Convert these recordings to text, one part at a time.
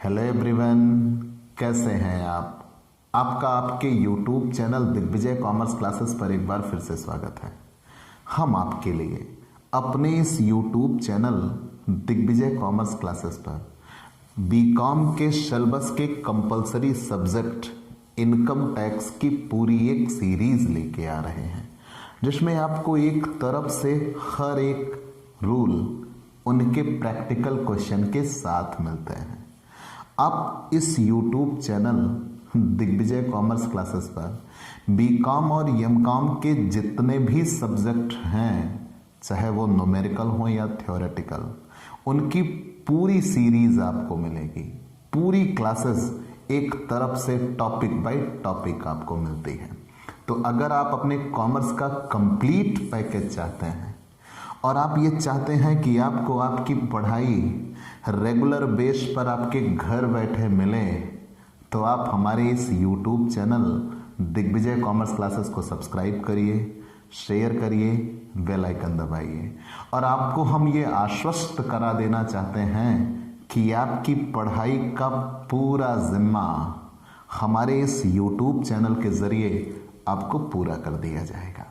Hello everyone, कैसे हैं आप? आपका आपके YouTube channel Digvijay commerce classes पर एक बार फिर से स्वागत है। हम आपके लिए अपने इस YouTube channel Digvijay commerce classes पर बीकॉम के सिलेबस के कंपलसरी सब्जेक्ट इनकम टैक्स की पूरी एक सीरीज लेके आ रहे हैं, जिसमें आपको एक तरफ से हर एक रूल उनके प्रैक्टिकल क्वेश्चन के साथ मिलते हैं। आप इस YouTube channel Digvijay commerce classes पर बीकॉम और एमकॉम के जितने भी सब्जेक्ट हैं, चाहे वो न्यूमेरिकल हो या थ्योरेटिकल, उनकी पूरी सीरीज आपको मिलेगी। पूरी क्लासेस एक तरफ से टॉपिक बाय टॉपिक आपको मिलती है। तो अगर आप अपने कॉमर्स का कंप्लीट पैकेज चाहते हैं और आप ये चाहते हैं कि आपको आपकी पढ़ाई रेगुलर बेस पर आपके घर बैठे मिले, तो आप हमारे इस YouTube channel Digvijay commerce classes को सब्सक्राइब करिए, शेयर करिए, बेल आइकन दबाइए। और आपको हम ये आश्वस्त करा देना चाहते हैं कि आपकी पढ़ाई का पूरा जिम्मा हमारे इस YouTube चैनल के ज़रिए आपको पूरा कर दिया जाएगा।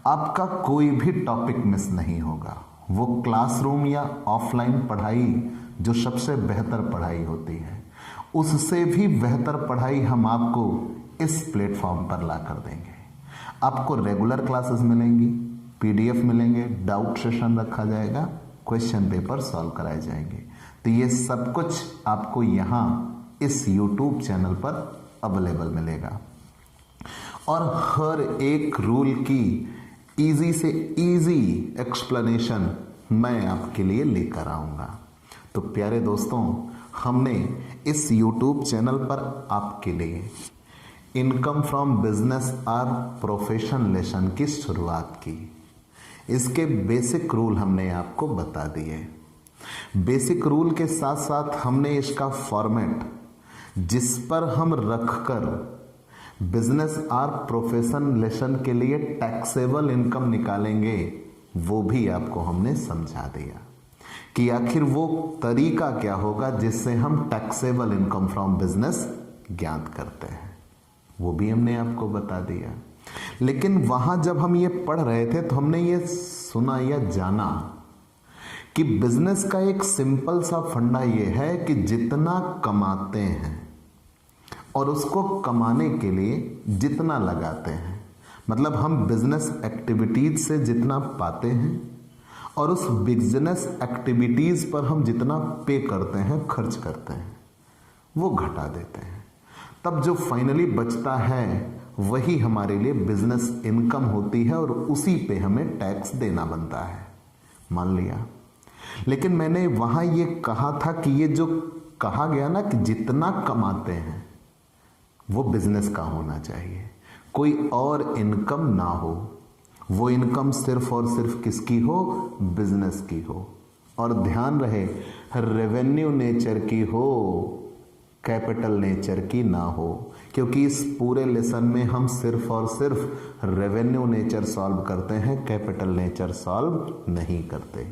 आपका कोई भी टॉपिक मिस नहीं होगा। वो क्लासरूम या ऑफलाइन पढ़ाई जो सबसे बेहतर पढ़ाई होती है, उससे भी बेहतर पढ़ाई हम आपको इस प्लेटफॉर्म पर ला कर देंगे। आपको रेगुलर क्लासेस मिलेंगी, PDF मिलेंगे, डाउट सेशन रखा जाएगा, क्वेश्चन पेपर सॉल्व कराए जाएंगे। तो ये सब कुछ आपको यहाँ इस YouTube चैनल पर अवेलेबल मिलेगा। और हर एक रूल की इजी से इजी एक्सप्लेनेशन मैं आपके लिए लेकर आऊँगा। तो प्यारे दोस्तों, हमने इस YouTube चैनल पर आपके लिए इनकम फ्रॉम बिजनेस और प्रोफेशन लेसन की शुरुआत की। इसके बेसिक रूल हमने आपको बता दिए। बेसिक रूल के साथ साथ हमने इसका फॉर्मेट जिस पर हम रखकर बिजनेस और प्रोफेशन लेसन के लिए टैक्सेबल इनकम निकालेंगे, वो भी आपको हमने समझा दिया कि आखिर वो तरीका क्या होगा जिससे हम टैक्सेबल इनकम फ्रॉम बिजनेस ज्ञात करते हैं, वो भी हमने आपको बता दिया। लेकिन वहां जब हम ये पढ़ रहे थे तो हमने ये सुना या जाना कि बिजनेस का एक सिंपल सा फंडा ये है कि जितना कमाते हैं और उसको कमाने के लिए जितना लगाते हैं, मतलब हम बिजनेस एक्टिविटीज से जितना पाते हैं और उस बिजनेस एक्टिविटीज पर हम जितना पे करते हैं, खर्च करते हैं, वो घटा देते हैं। तब जो फाइनली बचता है वही हमारे लिए बिजनेस इनकम होती है और उसी पे हमें टैक्स देना बनता है। मान लिया। लेकिन मैंने वहां ये कहा था कि ये जो कहा गया ना कि जितना कमाते हैं वो बिजनेस का होना चाहिए, कोई और इनकम ना हो। वो इनकम सिर्फ और सिर्फ किसकी हो? बिजनेस की हो। और ध्यान रहे, रेवेन्यू नेचर की हो, कैपिटल नेचर की ना हो। क्योंकि इस पूरे लेसन में हम सिर्फ और सिर्फ रेवेन्यू नेचर सॉल्व करते हैं, कैपिटल नेचर सॉल्व नहीं करते।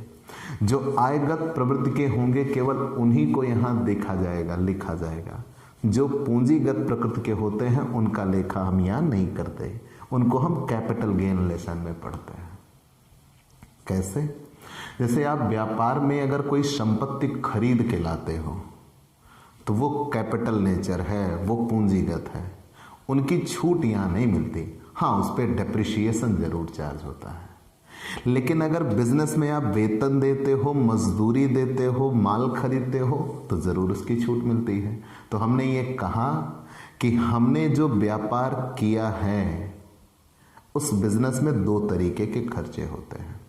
जो आयगत प्रवृत्ति के होंगे केवल उन्हीं को यहाँ देखा जाएगा, लिखा जाएगा। जो पूंजीगत प्रकृति के होते हैं उनका लेखा हम यहाँ नहीं करते, उनको हम कैपिटल गेन लेसन में पढ़ते हैं। कैसे? जैसे आप व्यापार में अगर कोई संपत्ति खरीद के लाते हो तो वो कैपिटल नेचर है, वो पूंजीगत है, उनकी छूट यहाँ नहीं मिलती। हाँ, उस पर डेप्रिसिएशन जरूर चार्ज होता है। लेकिन अगर बिजनेस में आप वेतन देते हो, मजदूरी देते हो, माल खरीदते हो, तो जरूर उसकी छूट मिलती है। तो हमने ये कहा कि हमने जो व्यापार किया है उस बिजनेस में दो तरीके के खर्चे होते हैं,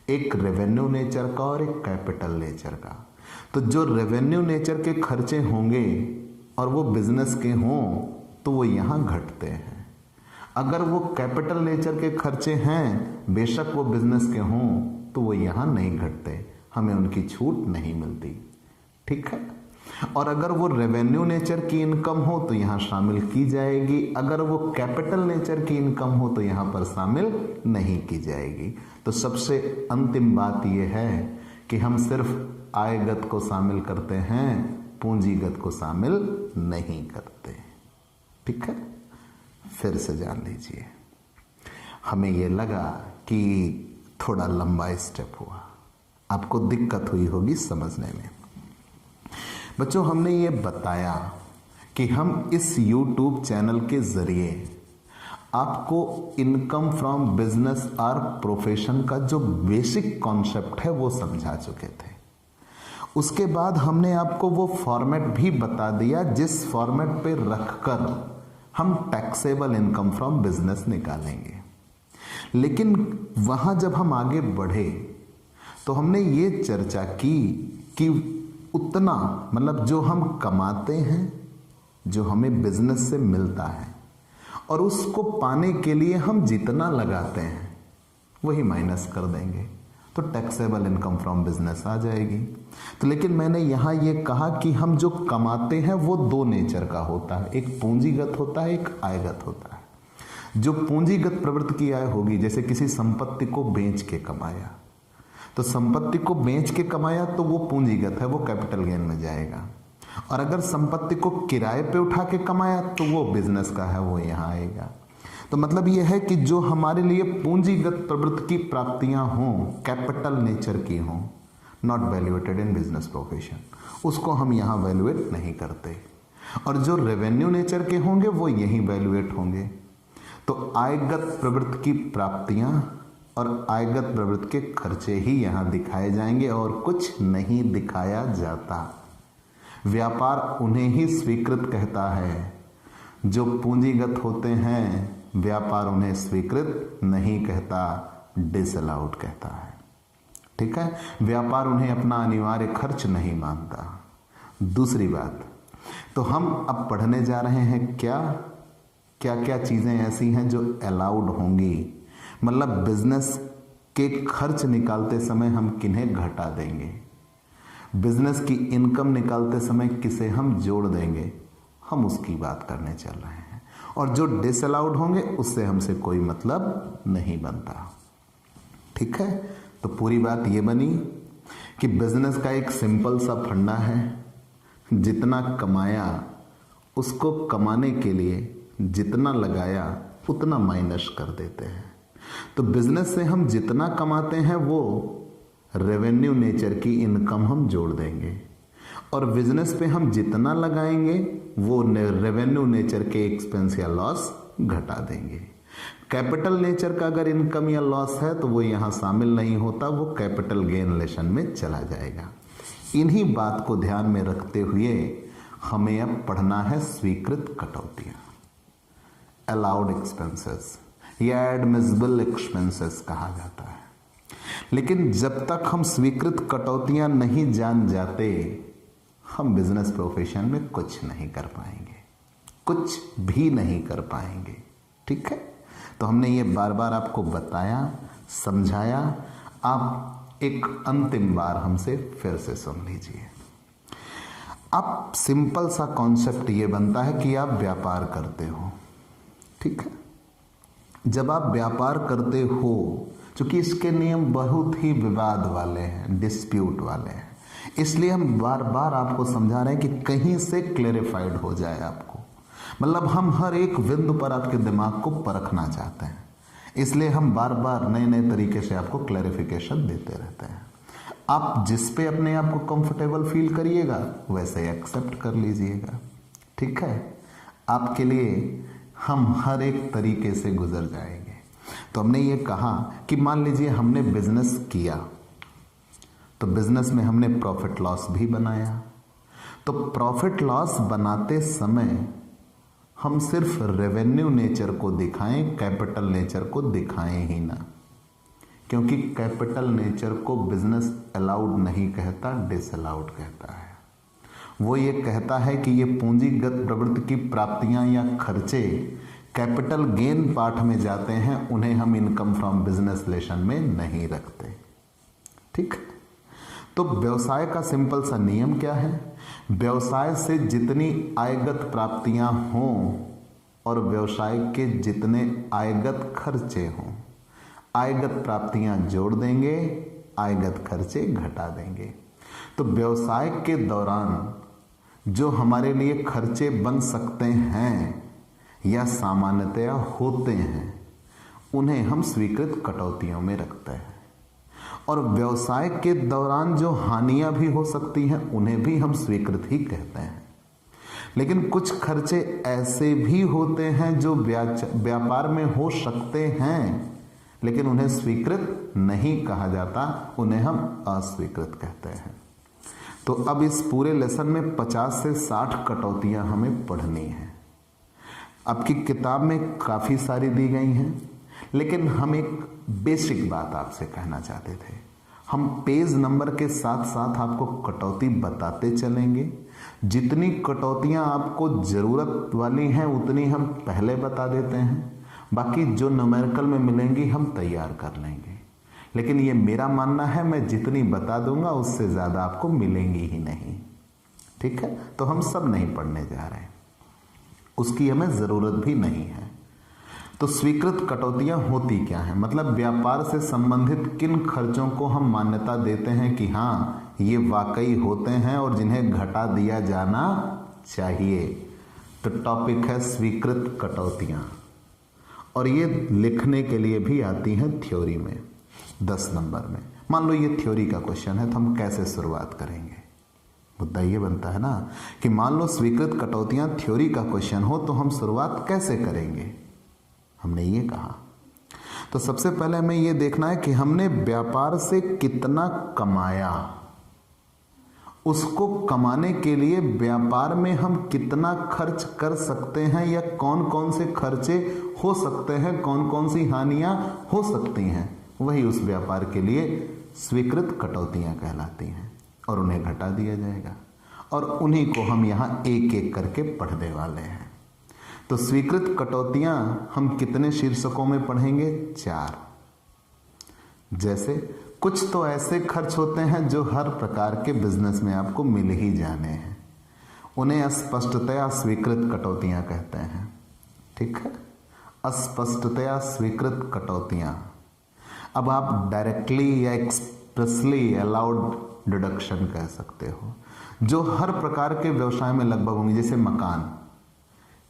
एक रेवेन्यू नेचर का और एक कैपिटल नेचर का। तो जो रेवेन्यू नेचर के खर्चे होंगे और वो बिजनेस के हों तो वो यहाँ घटते हैं। अगर वो कैपिटल नेचर के खर्चे हैं, बेशक वो बिजनेस के हों, तो वो यहाँ नहीं घटते, हमें उनकी छूट नहीं मिलती। ठीक है। और अगर वो रेवेन्यू नेचर की इनकम हो तो यहाँ शामिल की जाएगी, अगर वो कैपिटल नेचर की इनकम हो तो यहाँ पर शामिल नहीं की जाएगी। तो सबसे अंतिम बात यह है कि हम सिर्फ आयगत को शामिल करते हैं, पूंजीगत को शामिल नहीं करते। ठीक है, फिर से जान लीजिए। हमें ये लगा कि थोड़ा लंबा स्टेप हुआ, आपको दिक्कत हुई होगी समझने में। बच्चों, हमने ये बताया कि हम इस YouTube चैनल के जरिए आपको इनकम फ्रॉम बिजनेस और प्रोफेशन का जो बेसिक कॉन्सेप्ट है वो समझा चुके थे। उसके बाद हमने आपको वो फॉर्मेट भी बता दिया जिस फॉर्मेट पे रखकर हम टैक्सेबल इनकम फ्रॉम बिजनेस निकालेंगे। लेकिन वहां जब हम आगे बढ़े तो हमने ये चर्चा की कि उतना मतलब जो हम कमाते हैं, जो हमें बिजनेस से मिलता है, और उसको पाने के लिए हम जितना लगाते हैं वही माइनस कर देंगे तो टैक्सेबल इनकम फ्रॉम बिजनेस आ जाएगी। तो लेकिन मैंने यहां ये कहा कि हम जो कमाते हैं वो दो नेचर का होता है, एक पूंजीगत होता है, एक आयगत होता है। जो पूंजीगत प्रवृत्ति की आय होगी, जैसे किसी संपत्ति को बेच के कमाया, तो संपत्ति को बेच के कमाया तो वो पूंजीगत है, वो कैपिटल गेन में जाएगा। और अगर संपत्ति को किराए पे उठा के कमाया तो वो बिजनेस का है, वो यहां आएगा। तो मतलब ये है कि जो हमारे लिए पूंजीगत प्रवृत्ति की प्राप्तियां हों, कैपिटल नेचर की हों, not valuated in business profession, उसको हम यहां वैल्यूएट नहीं करते। और जो रेवेन्यू नेचर के होंगे वो यहीं वैल्यूएट होंगे। तो आयगत प्रवृत्ति की प्राप्तियां और आयगत प्रवृत्ति के खर्चे ही यहां दिखाए जाएंगे और कुछ नहीं दिखाया जाता। व्यापार उन्हें ही स्वीकृत कहता है जो पूंजीगत होते हैं, व्यापार उन्हें स्वीकृत नहीं कहता, डिसअलाउड कहता है। ठीक है, व्यापार उन्हें अपना अनिवार्य खर्च नहीं मानता। दूसरी बात, तो हम अब पढ़ने जा रहे हैं क्या क्या चीजें ऐसी हैं जो अलाउड होंगी, मतलब बिजनेस के खर्च निकालते समय हम किन्हें घटा देंगे, बिजनेस की इनकम निकालते समय किसे हम जोड़ देंगे, हम उसकी बात करने चल रहे हैं। और जो डिसअलाउड होंगे उससे हमसे कोई मतलब नहीं बनता। ठीक है, तो पूरी बात ये बनी कि बिजनेस का एक सिंपल सा फंडा है, जितना कमाया उसको कमाने के लिए जितना लगाया उतना माइनस कर देते हैं। तो बिजनेस से हम जितना कमाते हैं वो रेवेन्यू नेचर की इनकम हम जोड़ देंगे, और बिजनेस पे हम जितना लगाएंगे वो रेवेन्यू नेचर के एक्सपेंस या लॉस घटा देंगे। कैपिटल नेचर का अगर इनकम या लॉस है तो वो यहाँ शामिल नहीं होता, वो कैपिटल गेन लेशन में चला जाएगा। इन्हीं बात को ध्यान में रखते हुए हमें अब पढ़ना है स्वीकृत कटौतियां, अलाउड एक्सपेंसेस या एडमिसिबल एक्सपेंसेस कहा जाता है। लेकिन जब तक हम स्वीकृत कटौतियां नहीं जान जाते हम बिजनेस प्रोफेशन में कुछ नहीं कर पाएंगे, कुछ भी नहीं कर पाएंगे। ठीक है, तो हमने ये बार बार आपको बताया, समझाया। आप एक अंतिम बार हमसे फिर से सुन लीजिए। अब सिंपल सा कॉन्सेप्ट ये बनता है कि आप व्यापार करते हो। ठीक है, जब आप व्यापार करते हो, क्योंकि इसके नियम बहुत ही विवाद वाले हैं, डिस्प्यूट वाले हैं, इसलिए हम बार बार आपको समझा रहे हैं कि कहीं से क्लेरिफाइड हो जाए आपको। मतलब हम हर एक बिंदु पर आपके दिमाग को परखना चाहते हैं, इसलिए हम बार बार नए नए तरीके से आपको क्लैरिफिकेशन देते रहते हैं। आप जिस पे अपने आप को कंफर्टेबल फील करिएगा वैसे एक्सेप्ट कर लीजिएगा। ठीक है, आपके लिए हम हर एक तरीके से गुजर जाएंगे। तो हमने ये कहा कि मान लीजिए हमने बिजनेस किया, तो बिजनेस में हमने प्रॉफिट लॉस भी बनाया। तो प्रॉफिट लॉस बनाते समय हम सिर्फ रेवेन्यू नेचर को दिखाएं, कैपिटल नेचर को दिखाएं ही ना, क्योंकि कैपिटल नेचर को बिजनेस अलाउड नहीं कहता, डिसअलाउड कहता है। वो ये कहता है कि ये पूंजीगत प्रवृत्ति की प्राप्तियां या खर्चे कैपिटल गेन पार्ट में जाते हैं, उन्हें हम इनकम फ्रॉम बिजनेस लेशन में नहीं रखते। ठीक है, तो व्यवसाय का सिंपल सा नियम क्या है, व्यवसाय से जितनी आयगत प्राप्तियां हों और व्यवसाय के जितने आयगत खर्चे हों, आयगत प्राप्तियां जोड़ देंगे, आयगत खर्चे घटा देंगे। तो व्यवसाय के दौरान जो हमारे लिए खर्चे बन सकते हैं या सामान्यतया होते हैं, उन्हें हम स्वीकृत कटौतियों में रखते हैं। और व्यवसाय के दौरान जो हानियां भी हो सकती हैं, उन्हें भी हम स्वीकृत ही कहते हैं। लेकिन कुछ खर्चे ऐसे भी होते हैं जो व्यापार में हो सकते हैं, लेकिन उन्हें स्वीकृत नहीं कहा जाता, उन्हें हम अस्वीकृत कहते हैं। तो अब इस पूरे लेसन में 50 से 60 कटौतियां हमें पढ़नी हैं। आपकी किताब में काफ़ी सारी दी गई हैं, लेकिन हम एक बेसिक बात आपसे कहना चाहते थे। हम पेज नंबर के साथ साथ आपको कटौती बताते चलेंगे। जितनी कटौतियां आपको ज़रूरत वाली हैं उतनी हम पहले बता देते हैं, बाकी जो न्यूमेरिकल में मिलेंगी हम तैयार कर लेंगे। लेकिन ये मेरा मानना है, मैं जितनी बता दूंगा उससे ज़्यादा आपको मिलेंगी ही नहीं। ठीक है, तो हम सब नहीं पढ़ने जा रहे, उसकी हमें ज़रूरत भी नहीं है। तो स्वीकृत कटौतियां होती क्या हैं? मतलब व्यापार से संबंधित किन खर्चों को हम मान्यता देते हैं कि हाँ ये वाकई होते हैं और जिन्हें घटा दिया जाना चाहिए। तो टॉपिक है स्वीकृत कटौतियां, और ये लिखने के लिए भी आती हैं थ्योरी में 10 नंबर में। मान लो ये थ्योरी का क्वेश्चन है, तो हम कैसे शुरुआत करेंगे? मुद्दा ये बनता है ना कि मान लो स्वीकृत कटौतियां थ्योरी का क्वेश्चन हो तो हम शुरुआत कैसे करेंगे? हमने ये कहा, तो सबसे पहले हमें ये देखना है कि हमने व्यापार से कितना कमाया, उसको कमाने के लिए व्यापार में हम कितना खर्च कर सकते हैं या कौन कौन से खर्चे हो सकते हैं, कौन कौन सी हानियां हो सकती हैं, वही उस व्यापार के लिए स्वीकृत कटौतियां कहलाती हैं और उन्हें घटा दिया जाएगा। और उन्हीं को हम यहाँ एक एक करके पढ़ने वाले हैं। तो स्वीकृत कटौतियां हम कितने शीर्षकों में पढ़ेंगे? 4। जैसे कुछ तो ऐसे खर्च होते हैं जो हर प्रकार के बिजनेस में आपको मिल ही जाने हैं, उन्हें स्पष्टतया स्वीकृत कटौतियां कहते हैं। ठीक है, अस्पष्टतया स्वीकृत कटौतियां। अब आप डायरेक्टली या एक्सप्रेसली अलाउड डिडक्शन कह सकते हो, जो हर प्रकार के व्यवसाय में लगभग होंगे। जैसे मकान,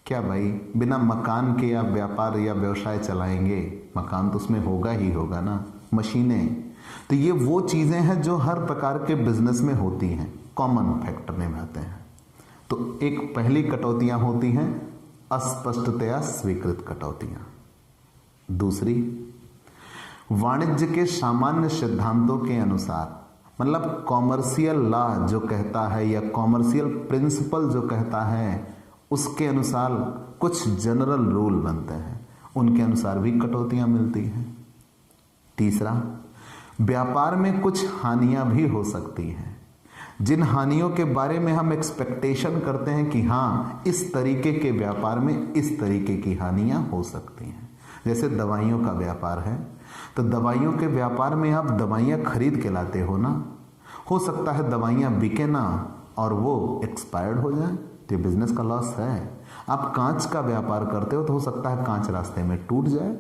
क्या भाई बिना मकान के आप व्यापार या व्यवसाय चलाएंगे? मकान तो उसमें होगा ही होगा ना। मशीनें, तो ये वो चीज़ें हैं जो हर प्रकार के बिजनेस में होती हैं, कॉमन फैक्टर में आते हैं। तो एक पहली कटौतियां होती हैं अस्पष्टतया स्वीकृत कटौतियां। दूसरी, वाणिज्य के सामान्य सिद्धांतों के अनुसार, मतलब कॉमर्शियल लॉ जो कहता है या कॉमर्शियल प्रिंसिपल जो कहता है, उसके अनुसार कुछ जनरल रूल बनते हैं, उनके अनुसार भी कटौतियां मिलती हैं। तीसरा, व्यापार में कुछ हानियां भी हो सकती हैं, जिन हानियों के बारे में हम एक्सपेक्टेशन करते हैं कि हाँ इस तरीके के व्यापार में इस तरीके की हानियां हो सकती हैं। जैसे दवाइयों का व्यापार है, तो दवाइयों के व्यापार में आप दवाइयाँ खरीद के लाते हो ना, हो सकता है दवाइयाँ बिके ना और वो एक्सपायर्ड हो जाए, तो ये बिजनेस का लॉस है। आप कांच का व्यापार करते हो तो हो सकता है कांच रास्ते में टूट जाए।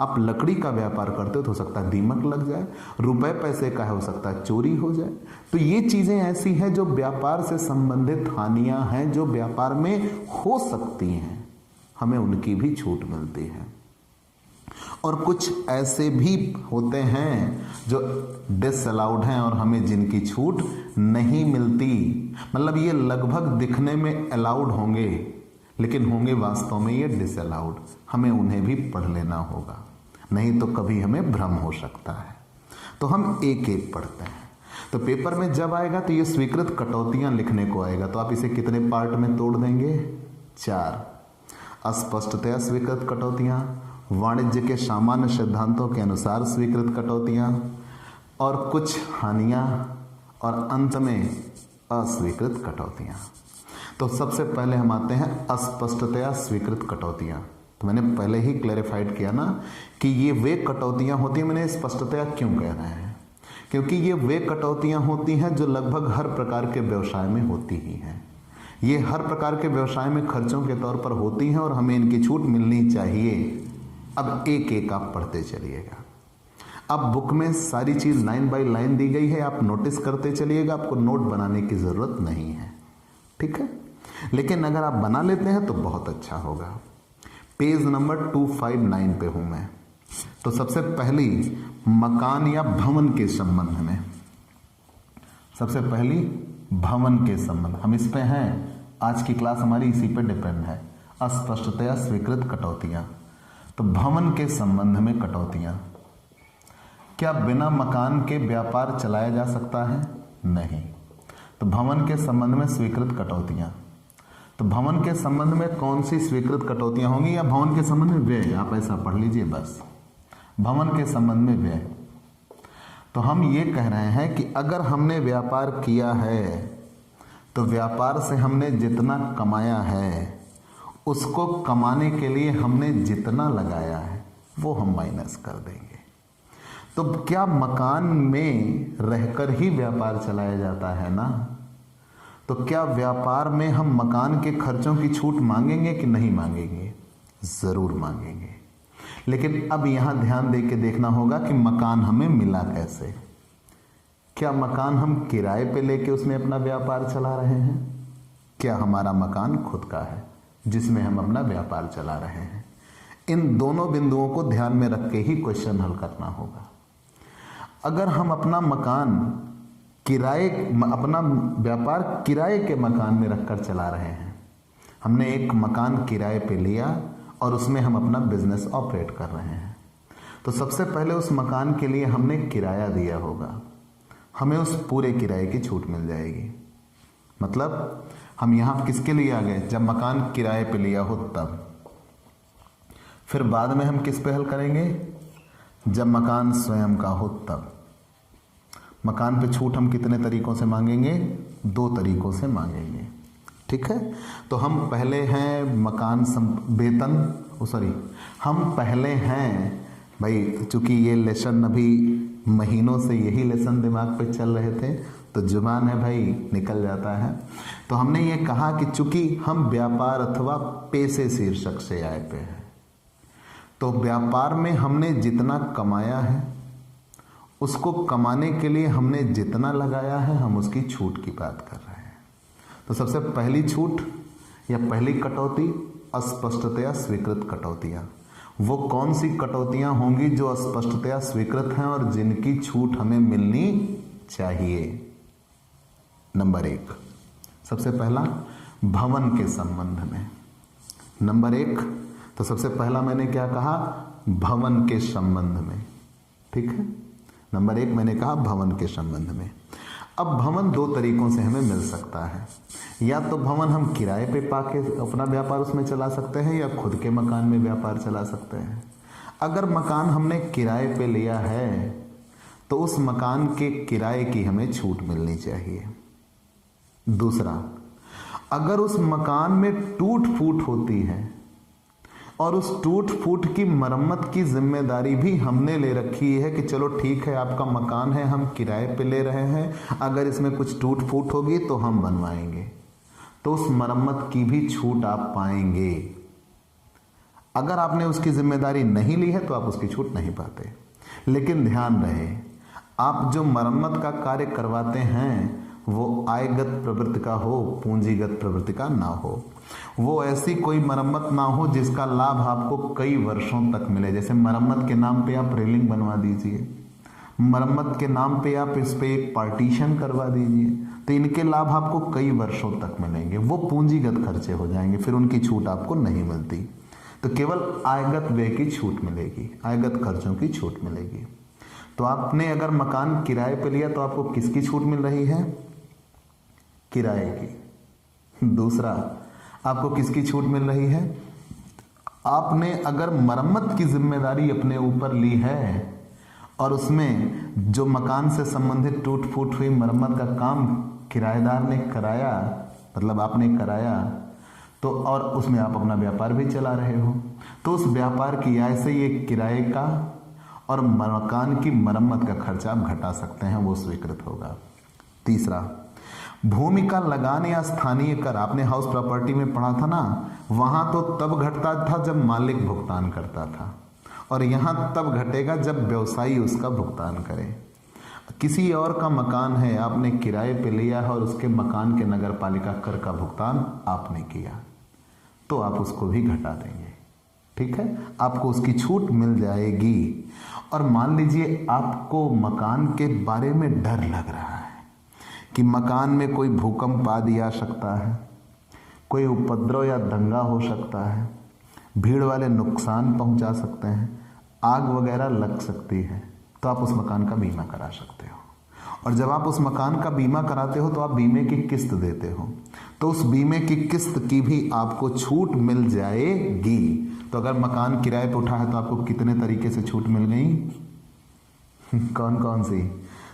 आप लकड़ी का व्यापार करते हो तो हो सकता है दीमक लग जाए। रुपए पैसे का है, हो सकता है चोरी हो जाए। तो ये चीजें ऐसी हैं जो व्यापार से संबंधित हानियां हैं, जो व्यापार में हो सकती हैं, हमें उनकी भी छूट मिलती है। और कुछ ऐसे भी होते हैं जो डिसअलाउड हैं और हमें जिनकी छूट नहीं मिलती। मतलब ये लगभग दिखने में अलाउड होंगे, लेकिन होंगे वास्तव में ये डिसअलाउड। हमें उन्हें भी पढ़ लेना होगा, नहीं तो कभी हमें भ्रम हो सकता है। तो हम एक एक पढ़ते हैं। तो पेपर में जब आएगा तो ये स्वीकृत कटौतियां लिखने को आएगा, तो आप इसे कितने पार्ट में तोड़ देंगे? 4। अस्पष्टतया स्वीकृत कटौतियां, वाणिज्य के सामान्य सिद्धांतों के अनुसार स्वीकृत कटौतियां, और कुछ हानियां, और अंत में अस्वीकृत कटौतियां। तो सबसे पहले हम आते हैं अस्पष्टतया स्वीकृत कटौतियां। तो मैंने पहले ही क्लैरिफाइड किया ना कि ये वे कटौतियां होती हैं। मैंने स्पष्टतया क्यों कह रहे हैं? क्योंकि ये वे कटौतियां होती हैं जो लगभग हर प्रकार के व्यवसाय में होती ही हैं। ये हर प्रकार के व्यवसाय में खर्चों के तौर पर होती हैं और हमें इनकी छूट मिलनी चाहिए। अब एक एक आप पढ़ते चलिएगा। अब बुक में सारी चीज़ लाइन बाय लाइन दी गई है, आप नोटिस करते चलिएगा, आपको नोट बनाने की ज़रूरत नहीं है। ठीक है, लेकिन अगर आप बना लेते हैं तो बहुत अच्छा होगा। पेज नंबर 259 पे हूं मैं। तो सबसे पहली मकान या भवन के संबंध में, सबसे पहली भवन के संबंध, हम इस पे हैं, आज की क्लास हमारी इसी पे डिपेंड है। अस्पष्टतया स्वीकृत कटौतियां। तो भवन के संबंध में कटौतियां, क्या बिना मकान के व्यापार चलाया जा सकता है? नहीं। तो भवन के संबंध में स्वीकृत कटौतियां, तो भवन के संबंध में कौन सी स्वीकृत कटौतियां होंगी, या भवन के संबंध में व्यय, आप ऐसा पढ़ लीजिए बस, भवन के संबंध में व्यय। तो हम ये कह रहे हैं कि अगर हमने व्यापार किया है तो व्यापार से हमने जितना कमाया है उसको कमाने के लिए हमने जितना लगाया है वो हम माइनस कर देंगे। तो क्या मकान में रहकर ही व्यापार चलाया जाता है ना? तो क्या व्यापार में हम मकान के खर्चों की छूट मांगेंगे कि नहीं मांगेंगे? जरूर मांगेंगे। लेकिन अब यहां ध्यान दे के देखना होगा कि मकान हमें मिला कैसे। क्या मकान हम किराए पे लेके उसमें अपना व्यापार चला रहे हैं? क्या हमारा मकान खुद का है जिसमें हम अपना व्यापार चला रहे हैं? इन दोनों बिंदुओं को ध्यान में रख के ही क्वेश्चन हल करना होगा। अगर हम अपना मकान अपना व्यापार किराए के मकान में रखकर चला रहे हैं, हमने एक मकान किराए पे लिया और उसमें हम अपना बिजनेस ऑपरेट कर रहे हैं, तो सबसे पहले उस मकान के लिए हमने किराया दिया होगा, हमें उस पूरे किराए की छूट मिल जाएगी। मतलब हम यहां किसके लिए आ गए? जब मकान किराए पे लिया हो तब। फिर बाद में हम किस पे हल करेंगे? जब मकान स्वयं का हो तब। मकान पे छूट हम कितने तरीकों से मांगेंगे? 2 तरीकों से मांगेंगे, ठीक है। तो हम पहले हैं मकान हम पहले हैं भाई, चूंकि ये लेसन अभी महीनों से यही लेसन दिमाग पे चल रहे थे तो जुबान है भाई निकल जाता है। तो हमने ये कहा कि चूंकि हम व्यापार अथवा पेशे शीर्षक से आए पे हैं, तो व्यापार में हमने जितना कमाया है उसको कमाने के लिए हमने जितना लगाया है हम उसकी छूट की बात कर रहे हैं। तो सबसे पहली छूट या पहली कटौती अस्पष्टतया स्वीकृत कटौतियां। वो कौन सी कटौतियां होंगी जो अस्पष्टतया स्वीकृत हैं और जिनकी छूट हमें मिलनी चाहिए? नंबर 1, सबसे पहला भवन के संबंध में। नंबर 1, तो सबसे पहला मैंने क्या कहा? भवन के संबंध में, ठीक है। नंबर 1 मैंने कहा भवन के संबंध में। अब भवन 2 तरीकों से हमें मिल सकता है, या तो भवन हम किराए पे पाके अपना व्यापार उसमें चला सकते हैं या खुद के मकान में व्यापार चला सकते हैं। अगर मकान हमने किराए पे लिया है तो उस मकान के किराए की हमें छूट मिलनी चाहिए। दूसरा, अगर उस मकान में टूट फूट होती है और उस टूट फूट की मरम्मत की जिम्मेदारी भी हमने ले रखी है कि चलो ठीक है आपका मकान है, हम किराए पे ले रहे हैं, अगर इसमें कुछ टूट फूट होगी तो हम बनवाएंगे, तो उस मरम्मत की भी छूट आप पाएंगे। अगर आपने उसकी जिम्मेदारी नहीं ली है तो आप उसकी छूट नहीं पाते। लेकिन ध्यान रहे, आप जो मरम्मत का कार्य करवाते हैं वो आयगत प्रवृत्ति का हो, पूंजीगत प्रवृत्ति का ना हो। वो ऐसी कोई मरम्मत ना हो जिसका लाभ आपको कई वर्षों तक मिले। जैसे मरम्मत के नाम पे आप रेलिंग बनवा दीजिए, मरम्मत के नाम पे आप इस पे एक पार्टीशन करवा दीजिए, तो इनके लाभ आपको कई वर्षों तक मिलेंगे। वो पूंजीगत खर्चे हो जाएंगे, फिर उनकी छूट आपको नहीं मिलती। तो केवल आयगत व्यय की छूट मिलेगी, आयगत खर्चों की छूट मिलेगी। तो आपने अगर मकान किराए पे लिया तो आपको किसकी छूट मिल रही है? किराए की। दूसरा, आपको किसकी छूट मिल रही है? आपने अगर मरम्मत की जिम्मेदारी अपने ऊपर ली है और उसमें जो मकान से संबंधित टूट फूट हुई मरम्मत का काम किराएदार ने कराया, मतलब आपने कराया, तो और उसमें आप अपना व्यापार भी चला रहे हो, तो उस व्यापार की आय से ये किराए का और मकान की मरम्मत का खर्चा आप घटा सकते हैं, वो स्वीकृत होगा। तीसरा, भूमि का लगान या स्थानीय कर, आपने हाउस प्रॉपर्टी में पढ़ा था ना, वहां तो तब घटता था जब मालिक भुगतान करता था, और यहां तब घटेगा जब व्यवसायी उसका भुगतान करे। किसी और का मकान है, आपने किराए पे लिया है और उसके मकान के नगर पालिका कर का भुगतान आपने किया, तो आप उसको भी घटा देंगे। ठीक है, आपको उसकी छूट मिल जाएगी। और मान लीजिए आपको मकान के बारे में डर लग रहा है कि मकान में कोई भूकंप आदि आ सकता है, कोई उपद्रव या दंगा हो सकता है, भीड़ वाले नुकसान पहुंचा सकते हैं, आग वगैरह लग सकती है, तो आप उस मकान का बीमा करा सकते हो। और जब आप उस मकान का बीमा कराते हो तो आप बीमे की किस्त देते हो, तो उस बीमे की किस्त की भी आपको छूट मिल जाएगी। तो अगर मकान किराए पर उठा है तो आपको कितने तरीके से छूट मिल गई? कौन कौन सी?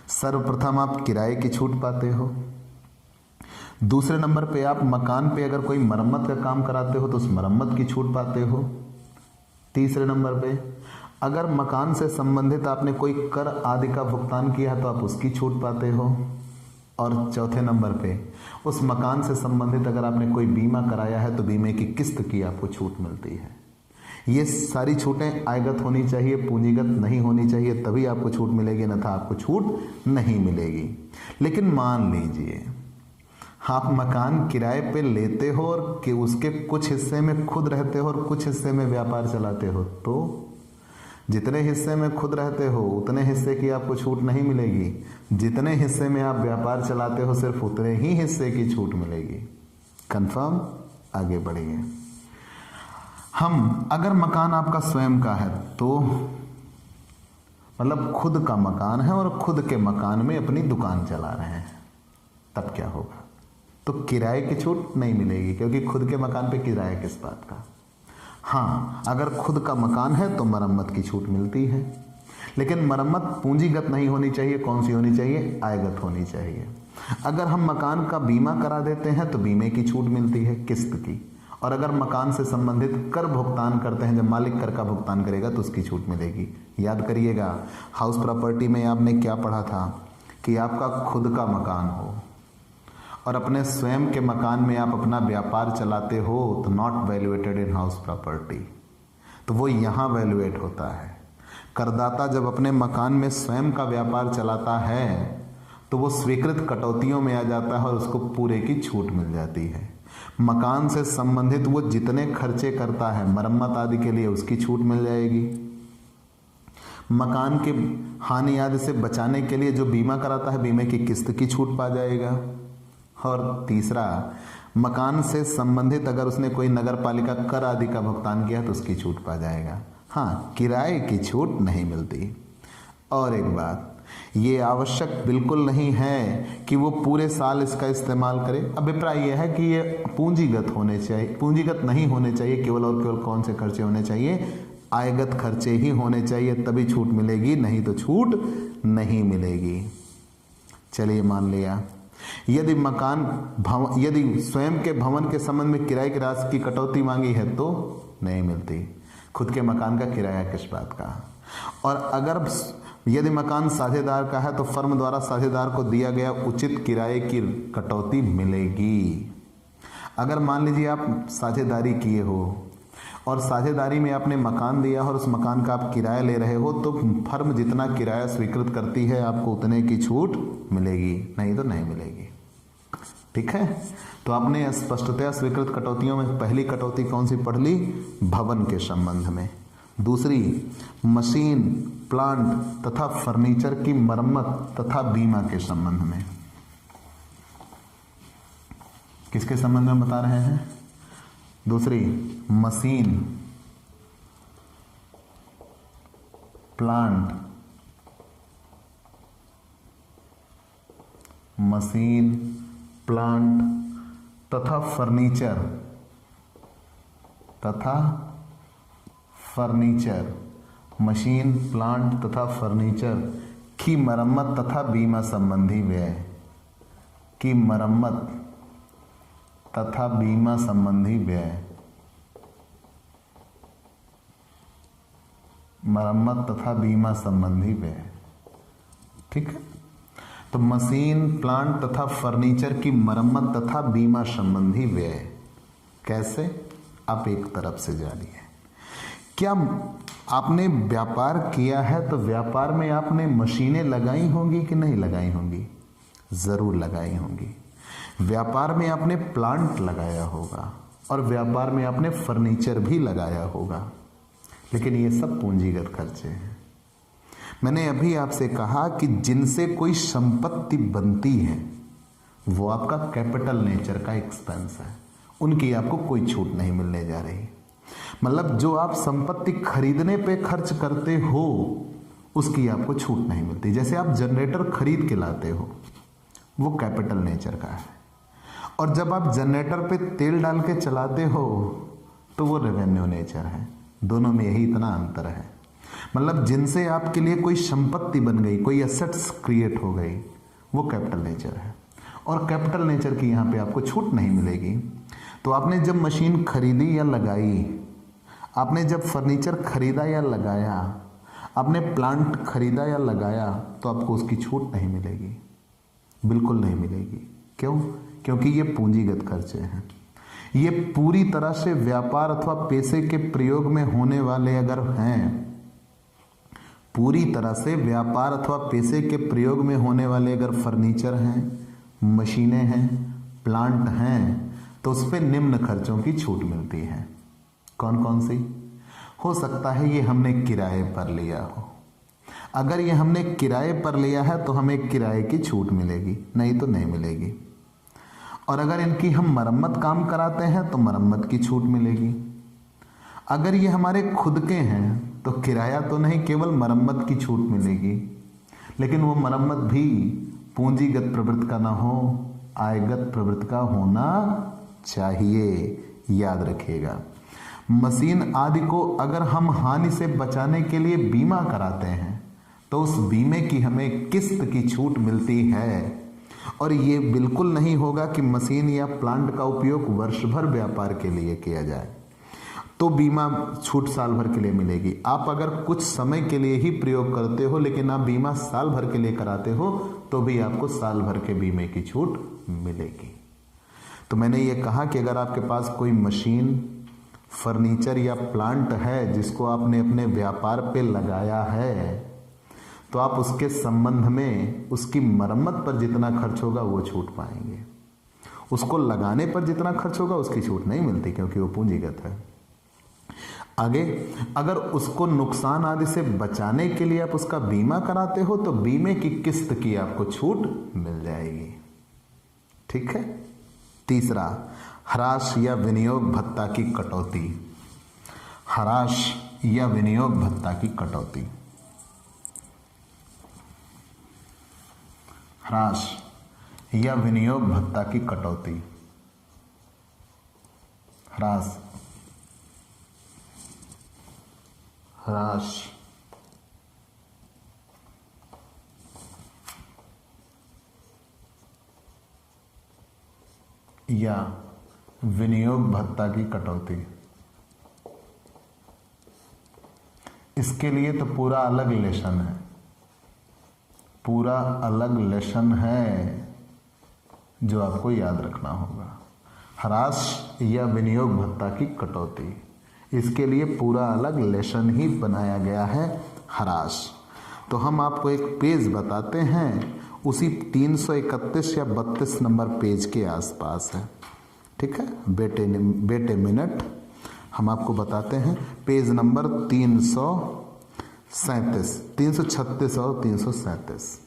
सर्वप्रथम आप किराए की छूट पाते हो। दूसरे नंबर पे आप मकान पे अगर कोई मरम्मत का काम कराते हो तो उस मरम्मत की छूट पाते हो। तीसरे नंबर पे अगर मकान से संबंधित आपने कोई कर आदि का भुगतान किया तो आप उसकी छूट पाते हो। और चौथे नंबर पे उस मकान से संबंधित अगर आपने कोई बीमा कराया है तो बीमे की किस्त की आपको छूट मिलती है। ये सारी छूटें आयगत होनी चाहिए, पूंजीगत नहीं होनी चाहिए, तभी आपको छूट मिलेगी, न था आपको छूट नहीं मिलेगी। लेकिन मान लीजिए आप मकान किराए पे लेते हो और कि उसके कुछ हिस्से में खुद रहते हो और कुछ हिस्से में व्यापार चलाते हो, तो जितने हिस्से में खुद रहते हो उतने हिस्से की आपको छूट नहीं मिलेगी, जितने हिस्से में आप व्यापार चलाते हो सिर्फ उतने ही हिस्से की छूट मिलेगी। कंफर्म? आगे बढ़िए। हम अगर मकान आपका स्वयं का है तो मतलब खुद का मकान है और खुद के मकान में अपनी दुकान चला रहे हैं, तब क्या होगा? तो किराए की छूट नहीं मिलेगी, क्योंकि खुद के मकान पे किराया किस बात का। हाँ, अगर खुद का मकान है तो मरम्मत की छूट मिलती है, लेकिन मरम्मत पूंजीगत नहीं होनी चाहिए। कौन सी होनी चाहिए? आयगत होनी चाहिए। अगर हम मकान का बीमा करा देते हैं तो बीमे की छूट मिलती है किस्त की। और अगर मकान से संबंधित कर भुगतान करते हैं, जब मालिक कर का भुगतान करेगा तो उसकी छूट मिलेगी। याद करिएगा, हाउस प्रॉपर्टी में आपने क्या पढ़ा था कि आपका खुद का मकान हो और अपने स्वयं के मकान में आप अपना व्यापार चलाते हो तो not valuated in house property, तो वो यहाँ वैल्यूएट होता है। करदाता जब अपने मकान में स्वयं का व्यापार चलाता है तो वो स्वीकृत कटौतियों में आ जाता है और उसको पूरे की छूट मिल जाती है। मकान से संबंधित वो जितने खर्चे करता है मरम्मत आदि के लिए, उसकी छूट मिल जाएगी। मकान के हानि आदि से बचाने के लिए जो बीमा कराता है, बीमे की किस्त की छूट पा जाएगा। और तीसरा, मकान से संबंधित अगर उसने कोई नगर पालिका कर आदि का भुगतान किया तो उसकी छूट पा जाएगा। हाँ, किराए की छूट नहीं मिलती। और एक बात, ये आवश्यक बिल्कुल नहीं है कि वो पूरे साल इसका इस्तेमाल करे। अभिप्राय यह है कि ये पूंजीगत होने चाहिए, पूंजीगत नहीं होने चाहिए। केवल और केवल कौन से खर्चे होने चाहिए? आयगत खर्चे ही होने चाहिए, तभी छूट मिलेगी, नहीं तो छूट नहीं मिलेगी। चलिए, मान लिया यदि यदि स्वयं के भवन के संबंध में किराए की राशि की कटौती मांगी है तो नहीं मिलती। खुद के मकान का किराया किस बात का? और अगर यदि मकान साझेदार का है तो फर्म द्वारा साझेदार को दिया गया उचित किराए की कटौती मिलेगी। अगर मान लीजिए आप साझेदारी किए हो और साझेदारी में आपने मकान दिया और उस मकान का आप किराया ले रहे हो, तो फर्म जितना किराया स्वीकृत करती है आपको उतने की छूट मिलेगी, नहीं तो नहीं मिलेगी। ठीक है, तो आपने स्पष्टतया स्वीकृत कटौतियों में पहली कटौती कौन सी पढ़ ली? भवन के संबंध में। दूसरी, मशीन, प्लांट तथा फर्नीचर की मरम्मत तथा बीमा के संबंध में। किसके संबंध में बता रहे हैं? दूसरी, मशीन, प्लांट, मशीन, प्लांट तथा फर्नीचर मशीन, प्लांट तथा फर्नीचर की मरम्मत तथा बीमा संबंधी व्यय की मरम्मत तथा बीमा संबंधी व्यय, मरम्मत तथा बीमा संबंधी व्यय। ठीक है, तो मशीन, प्लांट तथा फर्नीचर की मरम्मत तथा बीमा संबंधी व्यय कैसे? आप एक तरफ से जानिए। क्या आपने व्यापार किया है तो व्यापार में आपने मशीनें लगाई होंगी कि नहीं लगाई होंगी? जरूर लगाई होंगी। व्यापार में आपने प्लांट लगाया होगा और व्यापार में आपने फर्नीचर भी लगाया होगा, लेकिन ये सब पूंजीगत खर्चे हैं। मैंने अभी आपसे कहा कि जिनसे कोई संपत्ति बनती है वो आपका कैपिटल नेचर का एक्सपेंस है, उनकी आपको कोई छूट नहीं मिलने जा रही। मतलब जो आप संपत्ति खरीदने पे खर्च करते हो उसकी आपको छूट नहीं मिलती। जैसे आप जनरेटर खरीद के लाते हो, वो कैपिटल नेचर का है, और जब आप जनरेटर पे तेल डाल के चलाते हो तो वो रेवेन्यू नेचर है। दोनों में यही इतना अंतर है। मतलब जिनसे आपके लिए कोई संपत्ति बन गई, कोई एसेट्स क्रिएट हो गई, वो कैपिटल नेचर है, और कैपिटल नेचर की यहाँ पे आपको छूट नहीं मिलेगी। तो आपने जब मशीन खरीदी या लगाई, आपने जब फर्नीचर खरीदा या लगाया, आपने प्लांट खरीदा या लगाया, तो आपको उसकी छूट नहीं मिलेगी, बिल्कुल नहीं मिलेगी। क्यों? क्योंकि ये पूंजीगत खर्चे हैं। ये पूरी तरह से व्यापार अथवा पैसे के प्रयोग में होने वाले अगर हैं, पूरी तरह से व्यापार अथवा पैसे के प्रयोग में होने वाले अगर फर्नीचर हैं, मशीनें हैं, प्लांट हैं, तो उस पर निम्न खर्चों की छूट मिलती है। कौन कौन सी? हो सकता है ये हमने किराए पर लिया हो। अगर ये हमने किराए पर लिया है तो हमें किराए की छूट मिलेगी, नहीं तो नहीं मिलेगी। और अगर इनकी हम मरम्मत काम कराते हैं तो मरम्मत की छूट मिलेगी। अगर ये हमारे खुद के हैं तो किराया तो नहीं, केवल मरम्मत की छूट मिलेगी। लेकिन वो मरम्मत भी पूंजीगत प्रवृत्ति का ना हो, आयगत प्रवृत्ति का होना चाहिए, याद रखिएगा। मशीन आदि को अगर हम हानि से बचाने के लिए बीमा कराते हैं तो उस बीमे की हमें किस्त की छूट मिलती है। और ये बिल्कुल नहीं होगा कि मशीन या प्लांट का उपयोग वर्ष भर व्यापार के लिए किया जाए तो बीमा छूट साल भर के लिए मिलेगी। आप अगर कुछ समय के लिए ही प्रयोग करते हो लेकिन आप बीमा साल भर के लिए कराते हो तो भी आपको साल भर के बीमे की छूट मिलेगी। तो मैंने ये कहा कि अगर आपके पास कोई मशीन, फर्नीचर या प्लांट है जिसको आपने अपने व्यापार पे लगाया है, तो आप उसके संबंध में उसकी मरम्मत पर जितना खर्च होगा वो छूट पाएंगे। उसको लगाने पर जितना खर्च होगा उसकी छूट नहीं मिलती, क्योंकि वो पूंजीगत है। आगे, अगर उसको नुकसान आदि से बचाने के लिए आप उसका बीमा कराते हो तो बीमे की किस्त की आपको छूट मिल जाएगी। ठीक है। तीसरा, ह्रास या विनियोग भत्ता की कटौती। ह्रास या विनियोग भत्ता की कटौती। ह्रास या विनियोग भत्ता की कटौती। ह्रास, ह्रास या विनियोग भत्ता की कटौती। इसके लिए तो पूरा अलग लेसन है, पूरा अलग लेसन है जो आपको याद रखना होगा। ह्रास या विनियोग भत्ता की कटौती, इसके लिए पूरा अलग लेसन ही बनाया गया है, ह्रास। तो हम आपको एक पेज बताते हैं, उसी 331 या 32 नंबर पेज के आसपास है। ठीक है बेटे मिनट, हम आपको बताते हैं पेज नंबर 337, 336 और 337।